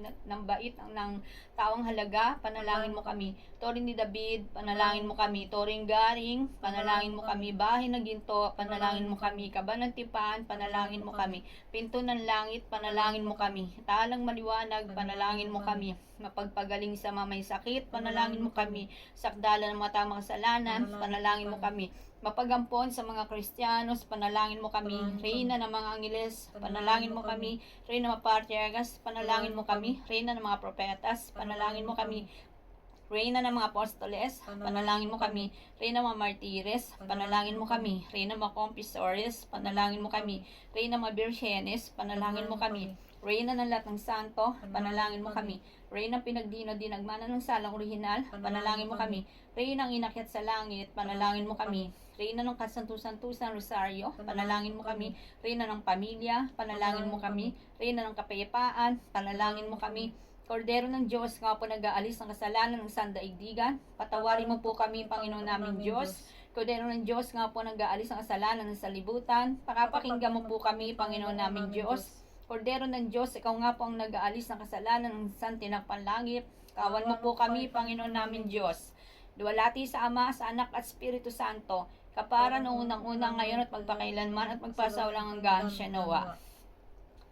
Speaker 1: bait ng taong halaga, panalangin mo kami. Torin ni David, panalangin mo kami. Toring garing, panalangin mo kami. Bahay ng ginto, panalangin mo kami. Kaba ng tipan, panalangin mo kami. Pinto ng langit, panalangin mo kami. Talang maliwanag, panalangin mo kami. Mapagpagaling sa mga may sakit, panalangin mo kami. Sakdala ng mga tamang kasalanan, panalangin mo kami. Mapagampon sa mga Kristiyanos, panalangin mo kami. Reyna ng mga Angeles, panalangin mo kami. Reyna ng mga Patriarchas, panalangin mo kami. Reyna ng mga Propetas, panalangin mo kami. Reyna ng mga Apostoles, panalangin mo kami. Reyna ng mga Martires, panalangin mo kami. Reyna ng mga Confessores, panalangin mo kami. Reyna ng mga Virgenes, panalangin mo kami. Reyna ng lahat ng santo, panalangin mo kami. Reyna ng pinagdino-dinagmana ng salang orihinal, panalangin mo kami. Reyna ng inakyat sa langit, panalangin mo kami. Reyna ng kasantusan-tusan Rosario, panalangin mo kami. Reyna ng pamilya, panalangin mo kami. Reyna ng kapayapaan, panalangin mo kami. Kordero ng Diyos, nga po nag-aalis ng kasalanan ng sandaigdigan, patawarin mo po kami, Panginoon naming Diyos. Kordero ng Diyos, nga po nag-aalis ng kasalanan ng salibutan, pakapakinggan mo po kami, Panginoon naming Diyos. Kordero ng Diyos, ikaw nga po ang nag-aalis ng kasalanan ng santinakpan langit, kawan mo po kami, Panginoon naming Diyos. Luwalhati sa Ama, sa Anak at Espiritu Santo, kapara noong unang-unang, ngayon at magpakailanman at magpasawalang hanggan. Siya nawa.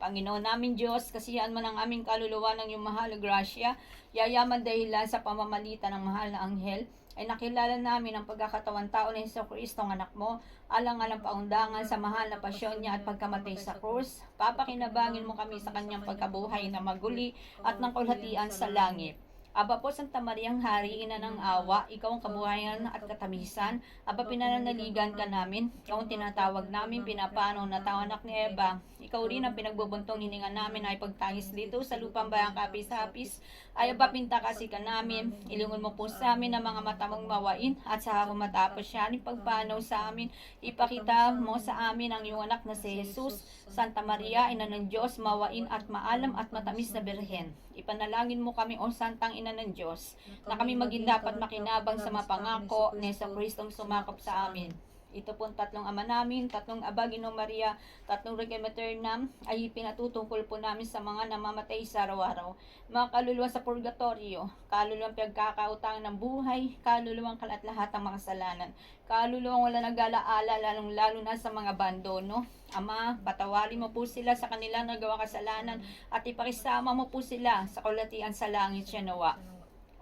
Speaker 1: Panginoon namin Diyos, kasiyahan mo ng aming kaluluwa ng iyong mahal na grasya, yayaman dahilan sa pamamalitan ng mahal na anghel, ay nakilala namin ang pagkakatawan tao ni Jesucristo ang anak mo, alang-alang paundangan sa mahal na pasyon niya at pagkamatay sa krus. Papakinabangin mo kami sa kanyang pagkabuhay na maguli at ng kalhatian sa langit. Aba po, Santa Mariang Hari, Ina ng Awa, ikaw ang kabuhayan at katamisan. Aba, pinananaligan ka namin. Ikaw ang tinatawag namin, pinapanaw na tao anak ni Eva. Ikaw rin ang pinagbubuntong hininga namin ay pagtangis dito sa lupang bayang kapis-hapis. Ay aba, pintakasi ka namin. Ilingon mo po sa amin ang mga mata mong mawain at sa ako matapos siya, pagpanaw sa amin. Ipakita mo sa amin ang iyong anak na si Jesus. Santa Maria, Ina ng Diyos, mawain at maalam at matamis na Birhen. Ipanalangin mo kami, O Santang Ina ng Diyos, na kami maging dapat makinabang sa mapangako ni Jesucristong sumakop sa amin. Ito pong tatlong ama namin, tatlong Aba, Ginoo Maria, tatlong Requiem Aeternam, ay pinatutungkol po namin sa mga namamatay sa araw-araw. Mga kaluluwa sa purgatorio, kaluluwang pinagkakautangan ng buhay, kaluluwang kalat-lahat ng mga kasalanan, kaluluwang wala nag-alaala, lalong-lalo na sa mga abandono. Ama, patawarin mo po sila sa kanilang nagawa kasalanan at ipakisama mo po sila sa kalatian sa langit. Siya nawa.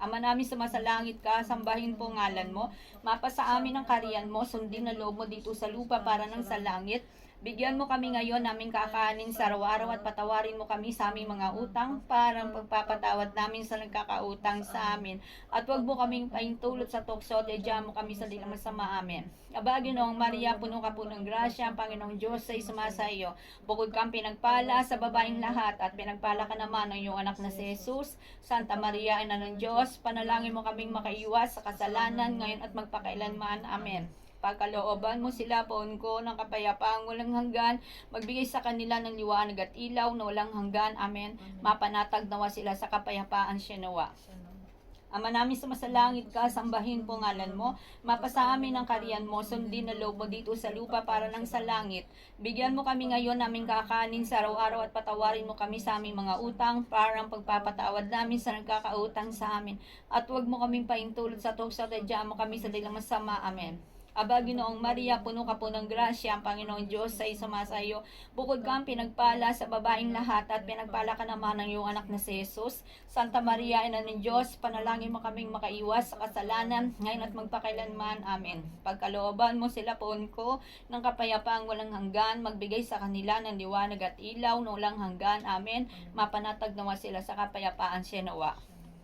Speaker 1: Ama namin sumasalangit ka, sambahin po ngalan mo, mapasa amin ang kariyan mo, sundin na loob mo dito sa lupa para nang sa langit. Bigyan mo kami ngayon naming kakanin sa araw-araw at patawarin mo kami sa aming mga utang parang pagpapatawad namin sa nagkakautang sa amin. At huwag mo kaming paintulot sa tukso at idya mo kami sa di na masama. Amen. Aba, Ginoong Maria, puno ka po ng grasya, ang Panginoong Diyos ay sumasa iyo. Bukod kang pinagpala sa babaeng lahat at pinagpala ka naman ng iyong anak na si Jesus. Santa Maria, Ina ng Diyos, panalangin mo kaming makaiwas sa kasalanan ngayon at magpakailanman. Amen. Pagkalooban mo sila, poon ko ng kapayapaang walang hanggan, magbigay sa kanila ng liwanag at ilaw na walang hanggan. Amen. Mapanatag nawa sila sa kapayapaan siya nawa. Ama namin sumasalangit ka, sambahin po ngalan mo, mapasa amin ang kariyan mo, sundin na loob mo dito sa lupa para nang sa langit. Bigyan mo kami ngayon naming kakanin sa araw-araw at patawarin mo kami sa aming mga utang, parang pagpapatawad namin sa nagkakautang sa amin. At huwag mo kaming paintulot sa tukso at idya mo kami sa dilang masama. Amen. Aba, Ginoong Maria, puno ka po ng grasya, ang Panginoong Diyos ay sumasa iyo. Bukod kang pinagpala sa babaeng lahat at pinagpala ka naman ng iyong anak na si Jesus. Santa Maria, Ina ng Diyos, panalangin mo kaming makaiwas sa kasalanan, ngayon at magpakailanman. Amen. Pagkalooban mo sila, poon ko ng kapayapaang walang hanggan, magbigay sa kanila ng liwanag at ilaw na walang hanggan. Amen. Mapanatag nawa sila sa kapayapaan siya nawa.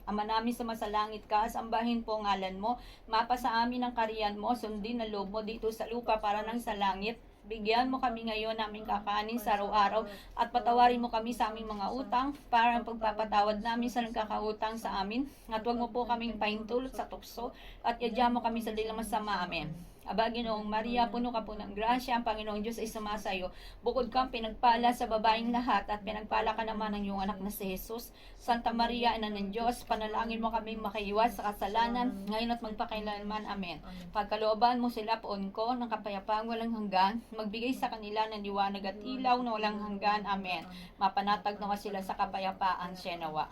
Speaker 1: Ama namin sumasalangit ka, sambahin po ngalan mo, mapasa amin ang kariyan mo, sundin na loob mo dito sa lupa para nang sa langit. Bigyan mo kami ngayon naming kakanin sa araw-araw at patawarin mo kami sa aming mga utang para ang pagpapatawad namin sa nagkakautang sa amin. At huwag mo po kaming paintulot sa tukso at yadya mo kami sa dilang masama. Amen. Aba, Ginoong Maria, puno ka po ng grasya, ang Panginoong Diyos ay sumasa iyo. Bukod kang pinagpala sa babaeng lahat at pinagpala ka naman ng iyong anak na si Jesus. Santa Maria, Ina ng Diyos, panalangin mo kami makaiwas sa kasalanan, ngayon at magpakailanman. Amen. Pagkalooban mo sila, poon ko ng kapayapaang walang hanggan, magbigay sa kanila ng liwanag at ilaw na walang hanggan. Amen. Mapanatag nawa sila sa kapayapaan siya nawa.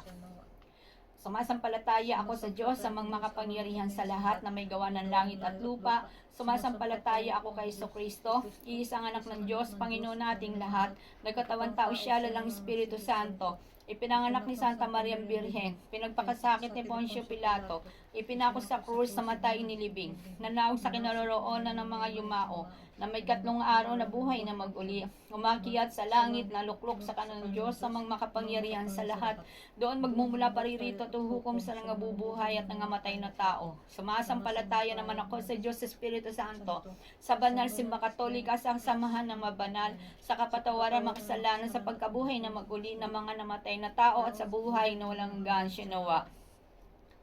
Speaker 1: Sumasampalataya ako sa Diyos, sa mga makapangyarihan sa lahat na may gawa ng langit at lupa. Sumasampalataya ako kay Jesucristo, iisang anak ng Diyos, Panginoon nating lahat. Nagkatawan tao siya, lalang Espiritu Santo. Ipinanganak ni Santa Maria Birhen, pinagpakasakit ni Poncio Pilato, ipinako sa krus, sa matay inilibing, nanaog sa kinaroroonan ng mga yumao, na may 3 araw na buhay na mag-uli, umakyat sa langit, naluklok sa kanan ng Diyos, sa mga makapangyarihan sa lahat, doon magmumula paririto at hukom sa nangabubuhay at nangamatay na tao. Sumasampalataya naman ako sa Diyos Espiritu Santo, sa banal simba katolika, sa samahan ng mabanal, sa kapatawaran makasalanan, sa pagkabuhay na mag-uli ng mga namatay na tao at sa buhay na walang hanggan siya nawa.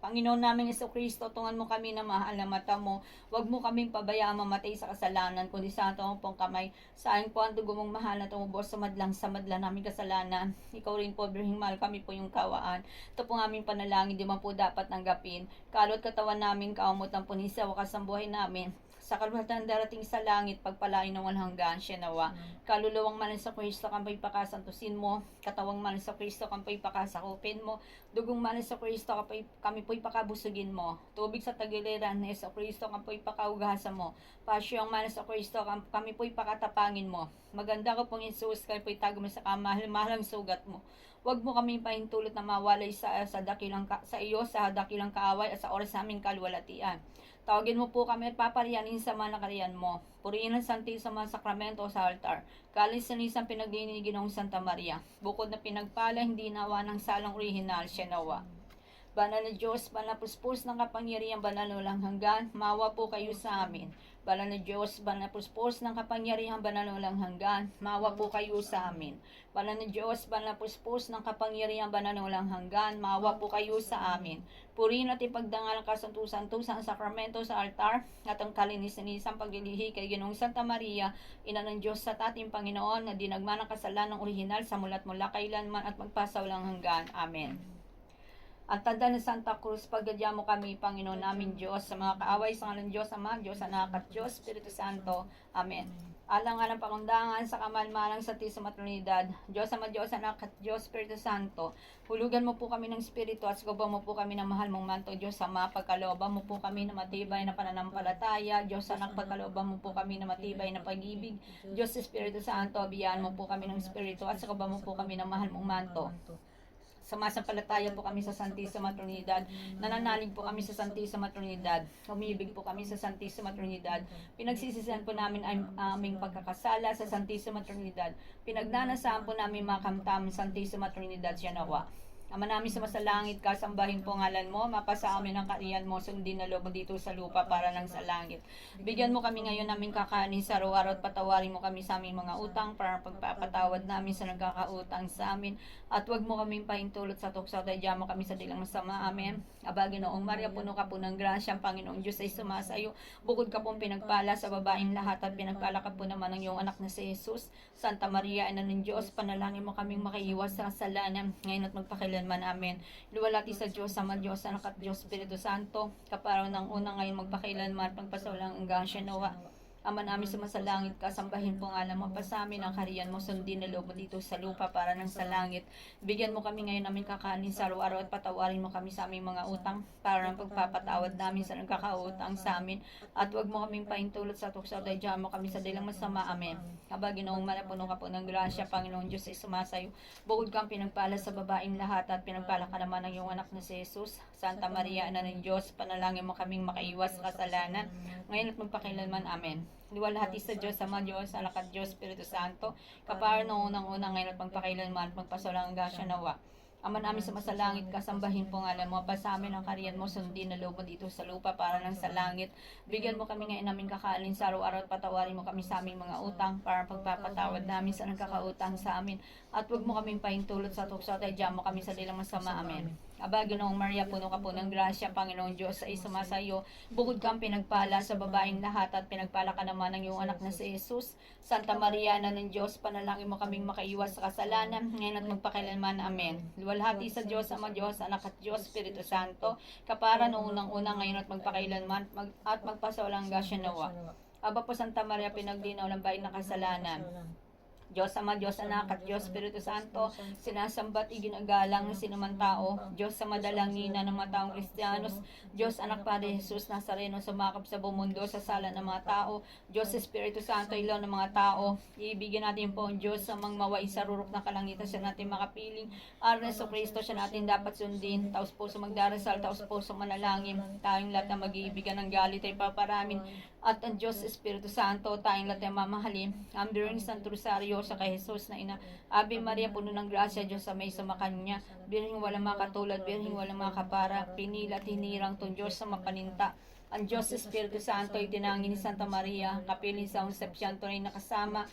Speaker 1: Panginoon namin Jesucristo, tungan mo kami na mahal na mata mo. Huwag mo kaming pabayaan mamatay sa kasalanan, kundi sa atong pong kamay. Sa ayon po ang dugo mong mahal na tumubos sa madlang namin kasalanan. Ikaw rin po, Birhing Mahal, kami po yung kawaan. Ito po aming panalangin, di man po dapat tanggapin. Kalot katawan namin, kaumot ang punisa, wakas ang buhay namin. Sa kaluhatan darating sa langit, pagpalain ng walang hanggan siya nawa. Kaluluwang manan sa Kristo, kampay pakasantusin mo. Katawang manan sa Kristo, kampay pakasakupin mo. Dugong manan sa Kristo, kami po'y pakabusugin mo. Tubig sa tagiliran ni sa Kristo, kapoy pakaugasan mo. Pasyong manan sa Kristo, kami po'y pakatapangin mo. Maganda ko pong Jesus, kami po'y tago mo sa kamahal-mahalang sugat mo. Huwag mo kami pahintulot na mawalay sa iyo sa dakilang kaaway at sa oras sa aming kalwalatian. Tawagin mo po kami at papariyanin sa mga nakariyan mo. Purihin ang santi sa mga sakramento sa altar. Kalis-sanisang pinagdinig ng Santa Maria. Bukod na pinagpala, hindi nawa ng salang orihinal siya nawa. Banal na Diyos, banal na puspos ng kapangyarihan, banal na walang hanggan, maawa po kayo sa amin. Banal na Diyos, banal na puspos ng kapangyarihan, banal na walang hanggan, maawa po kayo sa amin. Banal na Diyos, banal na puspos ng kapangyarihan, banal na walang hanggan, maawa po kayo sa amin. Purihin at ipagdangal ang kasantusan-tusan ang sakramento sa altar at ang kalinis-nisang paglilihi kay Ginoong Santa Maria, Ina ng Diyos sa ating Panginoon, na dinagman ang kasalan ng orihinal sa mulat mula kailanman at magpasawalang hanggan. Amen. Ang tanda ng Santa Cruz, paggadya mo kami, Panginoon namin Diyos, sa mga kaaway sa ngalan Diyos Ama, Diyos Anak at Diyos Espiritu Santo. Amen. Alang-alang pakundangan sa kamalmalang sa Santisima Trinidad, Diyos Ama, Diyos Anak at Diyos Espiritu Santo. Hulugan mo po kami ng Espiritu at sugaban mo po kami ng mahal mong manto, Diyos Ama, pagkalooban mo po kami na matibay na pananampalataya, Diyos Anak, pagkalooban mo po kami na matibay na pag-ibig, Diyos Espiritu Santo, biyaan mo po kami ng Espiritu at sugaban mo po kami ng mahal mong manto. Sumasampalataya po kami sa Santissima Trinidad. Nananalig po kami sa Santissima Trinidad. Umibig po kami sa Santissima Trinidad. Pinagsisisihan po namin ang aming pagkakasala sa Santissima Trinidad. Pinagnanasaan po namin makamtam Santissima Trinidad siya nawa. Ama namin sumasalangit ka, sambahin po ngalan mo, mapasa amin ang kariyan mo, sundin na loob mo dito sa lupa para lang sa langit. Bigyan mo kami ngayon naming kakanin sa araw-araw at patawarin mo kami sa aming mga utang para pagpapatawad namin sa nagkakautang sa amin. At huwag mo kaming pahintulot sa tukso, tadya mo kami sa dilang masama. Amen. Aba, Ginoong Maria, puno ka po ng grasya, ang Panginoong Diyos ay sumasayo. Bukod ka pong pinagpala sa babaeng lahat at pinagpala ka po naman ng iyong anak na si Jesus. Santa Maria, Ina ng Diyos, panalangin mo kaming makaiwas sa kasalanan, ngayon at magpakailanman. Amen. Luwalhati sa Diyos, Ama, Diyos, Anak at Diyos, Espiritu Santo, kaparaw ng unang ngayon magpakailanman at pagpasawalang hanggang siya nawa. Ama namin sumasalangit ka, sambahin po nga mo pa sa amin ang kariyan mo, sundin na loob mo dito sa lupa para ng sa langit. Bigyan mo kami ngayon namin kakanin sa araw-araw at patawarin mo kami sa aming mga utang para ng pagpapatawad namin sa nagkakautang sa amin. At huwag mo kaming pahintulot sa tukso, tadya mo kami sa dilang masama. Amen. Aba, Ginoong Maria, puno ka po ng grasya, Panginoong Diyos ay sumasayo. Bukod kang pinagpala sa babaeng lahat at pinagpala ka naman ng iyong anak na si Jesus. Santa Maria, Ina ng Diyos, panalangin mo kaming makaiwas sa kasalanan, ngayon at magpakailanman. Amen. Luwalhati sa Diyos, Ama, Diyos, Anak at Diyos, Espiritu Santo, kapara noong unang-unang ngayon at magpakailanman at magpasawalang hanggang siya nawa. Ama namin sumasalangit ka, sambahin po ngalan mo, pa sa amin ang kariyan mo, sundin na loob mo dito sa lupa para lang sa langit. Bigyan mo kami ngayon namin kakain sa araw-araw at patawarin mo kami sa aming mga utang para pagpapatawad namin sa nagkakautang sa amin. At huwag mo kaming pahintulot sa tukso, tadya mo kami sa dilang masama. Amen. Aba, Ginoong Maria, puno ka po ng grasya, Panginoong Diyos ay sumasayo. Bukod kang pinagpala sa babaeng lahat at pinagpala ka naman ng iyong anak na si Jesus. Santa Maria, Ina ng Diyos, panalangin mo kaming makaiwas sa kasalanan, ngayon at magpakailanman. Amen. Luwalhati sa Diyos, Ama, Diyos, Anak at Diyos, Espiritu Santo, kapara noong unang-unang ngayon at magpakailanman at magpasawalang hanggang siya nawa. Aba po, Santa Maria, pinagdinaw ng bayan ng kasalanan. Diyos Ama, Diyos Anak at Diyos Espiritu Santo, sinasambat iginagalang ng sinumang tao. Diyos sa madalangina ng mga taong Kristiyanos. Diyos Anak Padre Jesus Nazareno, sumakap sa buong mundo sa sala ng mga tao. Diyos Espiritu Santo, ilaw ng mga tao. Ibigyan natin po ang Diyos sa mga mawai sa rurok na kalangitan siya natin makapiling. Aron sa Kristo siya natin dapat sundin. Taos puso magdarasal, taos puso manalangin. Tayong lahat na mag-iibigan ng galit ay paparamin. At ang Diyos Espiritu Santo, tayong lahat ay mamahalin. Ang Biring Santo Rosario sa kay Jesus na ina. Ave Maria, puno ng grasya, Diyos sa may sumakanya. Birhing walang makatulad, birhing walang makapara. Pinila at hinirang tong Diyos sa mapaninta. Ang Diyos Espiritu Santo ay tinangin ni Santa Maria, kapiling sa Concepcion, tunay na kasama.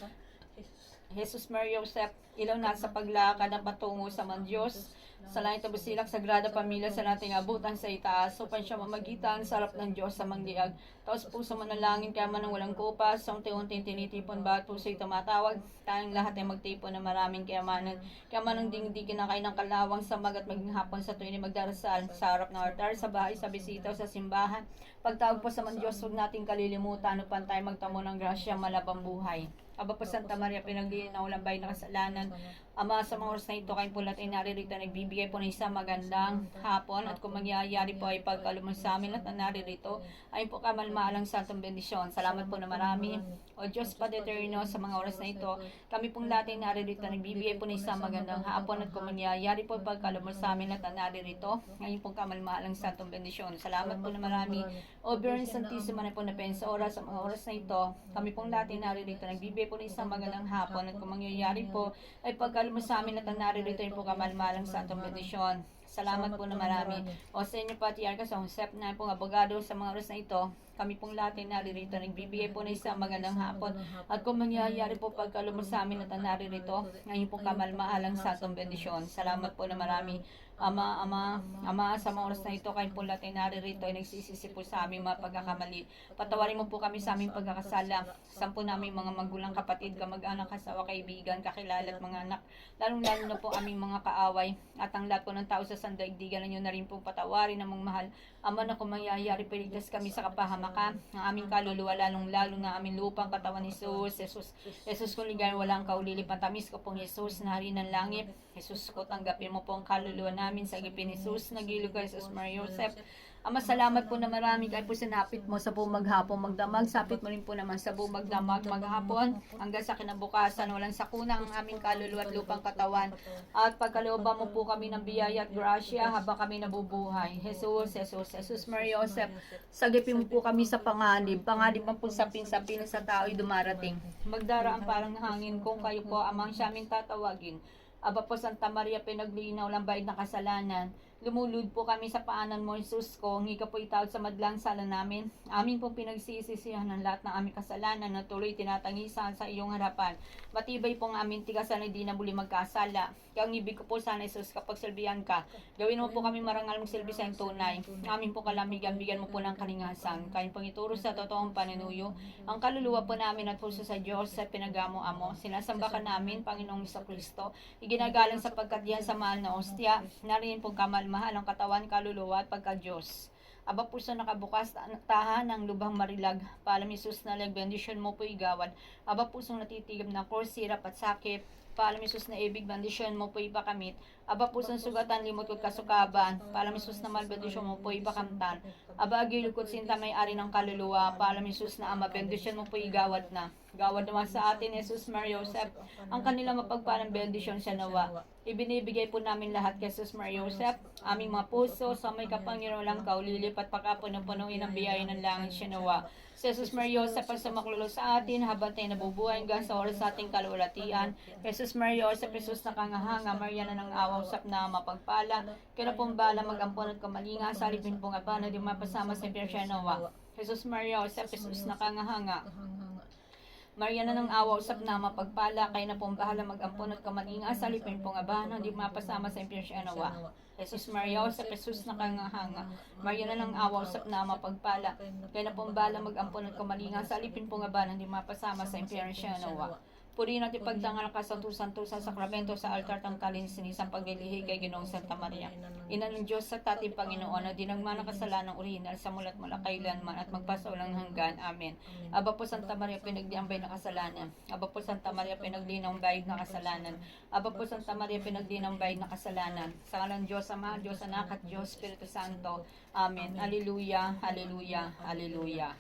Speaker 1: Jesus Maria Joseph, ilaw na sa paglakad ng patungo sa man Diyos. Sa langit na busilak, sagrada pamilya sa nating abutan sa itaas, upan siya mamagitan sa harap ng Diyos sa mangdiag. Taos puso manalangin, kaya man ng walang kupas, sa unti-unting tinitipon ba at puso'y tumatawag. Tayong lahat ay magtipon na maraming kayamanan. Kaya man ng dingdi kinakain ng kalawang sa magat maging hapon sa tuwing magdarasal, sa harap ng altar, sa bahay, sa bisita o sa simbahan. Pagtawag po sa man Diyos, huwag nating kalilimutan upang tayo magtamo ng grasya malabang buhay. Aba po Santa Maria, pinagdiin na walang bayan na kasalanan. Ama, sa mga oras na ito, kayong po lahat ay naririto, nagbibigay po ng isang magandang hapon. At kung mangyayari po ay pagkalumang sa amin at naririto, ay po kamalmalang santong bendisyon. Salamat po na marami. O Diyos Padre Eterno, sa mga oras na ito, kami pong lahat ay naririto, nagbibigay po ng isang magandang hapon. At kung mangyayari po ay pagkalumang sa amin at naririto, ngayon po kamalmalang santong bendisyon. Salamat po na marami. O Virgen Santissima na po na pensa oras, sa mga oras na ito, kami pong lahat ay naririto, nagbibigay po ng isang magandang hapon. At kung mangyayari po ay pagkalumang sa amin at naririto po kamalmalang santong bendisyon. Salamat po na marami. O sa inyo Patriarca sa Joseph na pong abogado, sa mga oras na ito, kami pong lahat ay naririto, nagbibigay po ng isang magandang hapon. At kung mangyayari po pagkalumos sa amin at naririto, ngayon po kamalmalang santong bendisyon. Salamat po na marami. Ama, sa mga oras na ito, kayo po lahat ay naririto, ay nagsisisi po sa aming mga pagkakamali. Patawarin mo po kami sa aming pagkakasala. Sampu namin mga magulang, kapatid, kamag-anak, kasawa, kaibigan, kakilala at mga anak. Lalong-lalo na po aming mga kaaway. At ang lahat po ng tao sa sandaigdigan na nyo na rin po patawarin ng mga mahal. Ama, na kung mangyayari, paligtas kami sa kapahamakan. Ang aming kaluluwa, lalong-lalo na aming lupang katawan ni Jesus kung ligayan walang kaulili, patamis ko pong Jesus na hari ng langit. Jesus ko, tanggapin mo po ang kaluluwa namin sa gipin ni Jesus, nagilog ka Jesus Maria Joseph. Ama, salamat po na marami kayo po sinapit mo sa buong maghapon magdamag. Sapit mo rin po naman sa buong magdamag maghapon hanggang sa kinabukasan. Walang sakuna ang aming kaluluwa at lupang katawan. At pagkalooban mo po kami ng biyaya at grasya habang kami nabubuhay. Jesus, Jesus, Jesus, Mary, Joseph, sagipin mo po kami sa panganib. Panganib ang po sapin-sapin sa tao'y dumarating. Magdaraan parang hangin kung kayo po amang siya aming tatawagin. Aba po Santa Maria, pinaglinaw ng bayad ng kasalanan. Lumulud po kami sa paanan mo, Jesus ko. Hingi ka po itawad sa madlang sala namin. Amin po pinagsisisihan ng lahat ng aming kasalanan na tuloy tinatangisan sa iyong harapan. Matibay po ang aming tigasan na di na muli magkasala. Kaya ang ibig ko po sana, Jesus, kapag silbihan ka, gawin mo po kami marangal magsilbi sa iyong tunay. Amin po kalamigan, bigyan mo po ng kalingasan. Kain pong ituro sa totoong panunuyo. Ang kaluluwa po namin at puso sa Diyos sa pinagamo-amo. Sinasamba ka namin, Panginoong Kristo. Iginagalang sapagkat diyan sa mahal na ostya. Nariyan po kamal-mahal ang katawan, kaluluwa at pagka-Diyos. Aba puso nakabukas, tahan ng lubhang marilag. Paalam Jesus na leg, bendisyon mo po igawad. Aba pusong natitigam ng course, sirap at sakit. Paalam Jesus na ibig, bendisyon mo po ipakamit. Aba pusong sugatan, limot at kasukaban. Paalam Jesus na mal, bendisyon mo po ipakamtan. Aba agilog at sinta may-ari ng kaluluwa. Paalam Jesus na ama, bendisyon mo po igawad na. Gawad naman sa atin, Jesus, Mary, Joseph, ang kanilang mapagpalang bendisyon sa nawa. Ibinibigay po namin lahat kay Jesus, Mary, Joseph, aming mga puso, sa may kapangyarihan lang kaulilip at pagkapuno-punuin ang biyaya ng langit siya nawa. Jesus, Mary, Joseph, ang sumaklulo sa atin, habang tayo nabubuhay hanggang sa oras sa ating kalulatian. Jesus, Mary, Joseph, Jesus na kangahanga, Maria na ng awa, usap na mapagpala, kaya pong bala mag-ampon at kamalinga, sa alipin pong apa na di mapasama sa impyerno siya nawa. Jesus, Mary, Joseph, Jesus na kangahanga, Maria na ng awa, usap na mapagpala, kayo na pong bahala mag-ampon at kamalinga, sa alipin pong aba na di mapasama sa impyerno siya nawa. Jesus, Maria, Joseph, Jesus na kangahanga, Maria na ng awa, usap na mapagpala, kayo na pong bahala mag-ampon at kamalinga, sa alipin pong aba na di mapasama sa impyerno siya nawa. Purihin natin pagdangal ka sa tusan-tusan sakramento sa altar tangkalin sinisang paglilihi kay Ginoong Santa Maria. Ina ng Diyos sa ating Panginoon na dinagmana kasalanan orihinal sa mulat mula kailanman at magpasawalang hanggan. Amen. Aba po Santa Maria, pinagdiambay na kasalanan. Aba po Santa Maria, pinaglinang bayad na kasalanan. Aba po Santa Maria, pinaglinang bayad na kasalanan. Sa ngalan Diyos Ama, Diyos Anak at Diyos Espiritu Santo. Amen. Alleluia, alleluia, alleluia.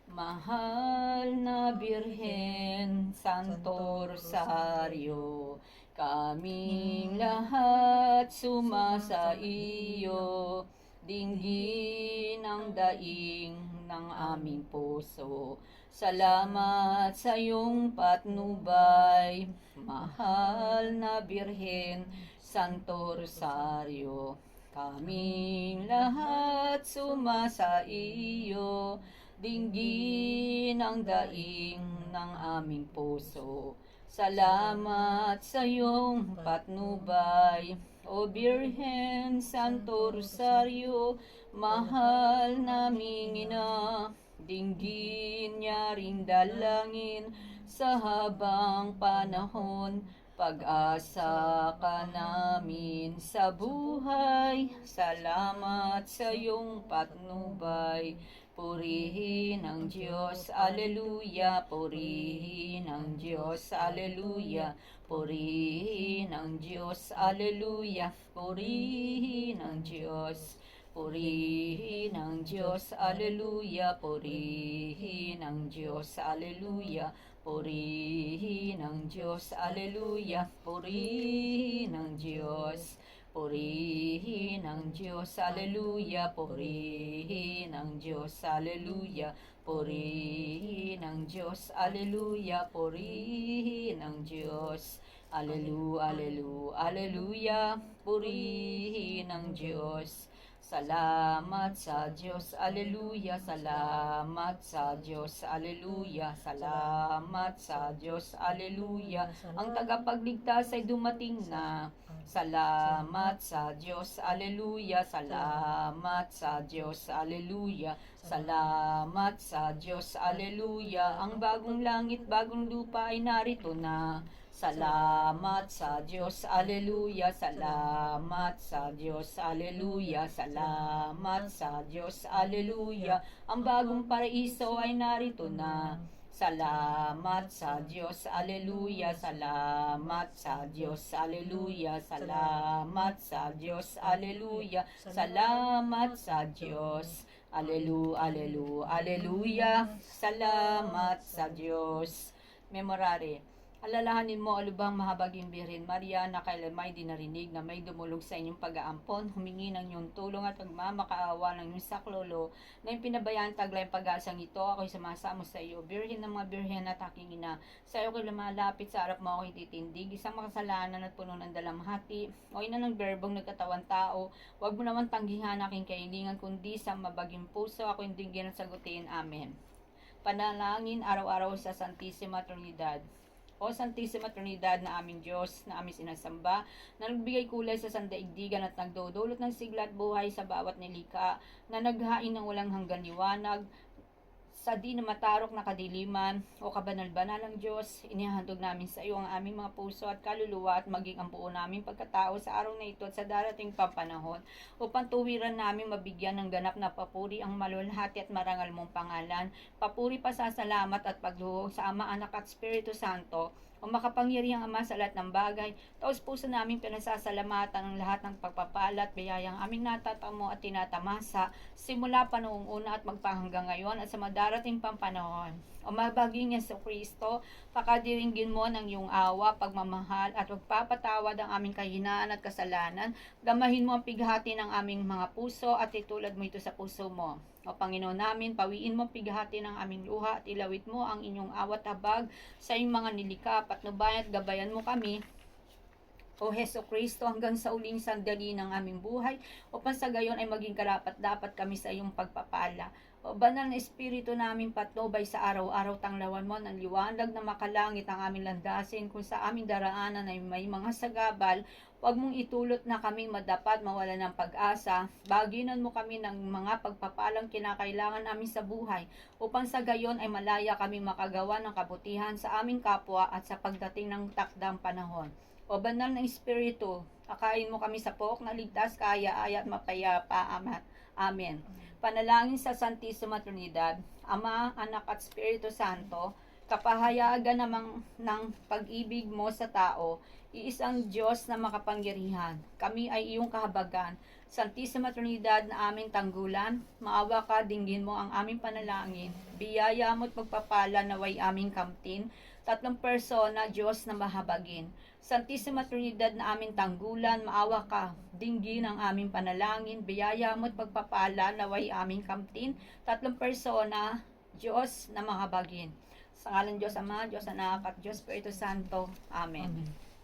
Speaker 1: Mahal na Birhen, Santo Rosario, kaming lahat sumasa iyo, dinggin ang daing ng aming puso. Salamat sa iyong patnubay, mahal na Birhen, Santo Rosario, kaming lahat sumasa iyo, dinggin ang daing ng aming puso. Salamat sa iyong patnubay, O Birhen, Santo Rosario, mahal naming ina. Dinggin niya ring dalangin sa habang panahon. Pag-asa ka namin sa buhay. Salamat sa iyong patnubay. Purihin ang Diyos, Alleluia, purihin ang Diyos, Alleluia, purihin ang Diyos, Alleluia, purihin ang Diyos, purihin ang Diyos, Alleluia, purihin ang Diyos, Alleluia, purihin ang Diyos, Alleluia, purihin ang Diyos. Purihin ang Diyos, Alleluia, purihin ang Diyos, Alleluia, purihin ang Diyos, Alleluia, purihin ang Diyos, Alleluia, Alleluia, Alleluia, purihin ang Diyos. Salamat sa Diyos, Alleluia, salamat sa Diyos, Alleluia, salamat sa Diyos, Alleluia. Ang tagapagligtas ay dumating na. Salamat sa Diyos, Alleluia, salamat sa Diyos, Alleluia, salamat sa Diyos, Alleluia. Ang bagong langit, bagong lupa ay narito na. Salamat sa Diyos, Alleluia, salamat sa Diyos, Alleluia, salamat sa Diyos, Alleluia. Ang bagong paraiso ay narito na. Salamat sa Diyos, aleluya. Salamat sa Diyos, aleluya. Salamat sa Diyos, aleluya. Salamat sa Diyos, aleluya. Salamat sa Diyos. Memorare. Alalahanin mo, alubang mahabaging Birhen Maria, na kailan may dinarinig na may dumulog sa inyong pag-aampon, humingi ng iyong tulong at magmamakaawa ng iyong saklolo, na yung pinabayaan taglay pag-asang ito, ako'y sumasamo sa iyo. Birhen ng mga Birhen at aking ina, sa iyo ko'y lumalapit, sa harap mo ako'y titindig, isang makasalanan at puno ng dalamhati, o ina ng berbong nagkatawan tao, huwag mo naman tanggihan aking kahilingan, kundi sa mabaging puso, ako'y dinggin at sagutin. Amen. Panalangin araw-araw sa Santissima Trinidad. O Santissima Trinidad na aming Diyos, na aming sinasamba, na nagbigay kulay sa sandaigdigan at nagdudulot ng sigla at buhay sa bawat nilikha, na naghain ng walang hanggan liwanag, sa di na matarok na kadiliman, o kabanal-banalang Diyos, inihahandog namin sa iyo ang aming mga puso at kaluluwa at maging ang buo naming pagkatao sa araw na ito at sa darating pampanahon, upang tuwiran namin mabigyan ng ganap na papuri ang malulhati at marangal mong pangalan, papuri, pasasalamat at pagluhog sa Ama, Anak at Espiritu Santo, o makapangyarihang Ama sa lahat ng bagay. Taos puso namin pinasasalamatan ang lahat ng pagpapala at biyayang aming natatamo at tinatamasa simula pa noong una at magpahanggang ngayon at sa madarating pampanahon. O mabaging Jesucristo, pakadiringgin mo ng iyong awa, pagmamahal at pagpapatawad ang aming kahinaan at kasalanan. Damahin mo ang pighati ng aming mga puso at itulad mo ito sa puso mo. O Panginoon namin, pawiin mo ang pighati ng aming luha at ilawit mo ang inyong awat habag sa iyong mga nilikha, patnubayan at gabayan mo kami, O Jesucristo, hanggang sa uling sandali ng aming buhay, upang sa gayon ay maging karapat-dapat kami sa iyong pagpapala. O banal na Espiritu namin, patnubay sa araw-araw, tanglawan mo ng liwanag na makalangit ang aming landasin, kung sa aming daraanan ay may mga sagabal, huwag mong itulot na kaming madapat mawala ng pag-asa. Baginan mo kami ng mga pagpapalang kinakailangan namin sa buhay, upang sa gayon ay malaya kami makagawa ng kabutihan sa aming kapwa at sa pagdating ng takdang panahon. O banal na Espiritu, akain mo kami sa pook na ligtas, kaaya-aya at mapayapa. Amen. Panalangin sa Santissima Trinidad, Ama, Anak at Espiritu Santo, kapahayagan namang ng pag-ibig mo sa tao, iisang Diyos na makapangyarihan. Kami ay iyong kahabagan. Santissima Trinidad na aming tanggulan, maawa ka, dinggin mo ang aming panalangin. Biyaya mo at magpapala naway aming kamtin, tatlong persona, Diyos na mahabagin. Santissima Trinidad na aming tanggulan, maawa ka, dinggin ang aming panalangin, biyaya mo at pagpapala naway aming kamtin, tatlong persona, Diyos na mahabagin. Sa ngalan Diyos Ama, Diyos Anak at Diyos Espiritu Santo. Amen.
Speaker 2: Amen.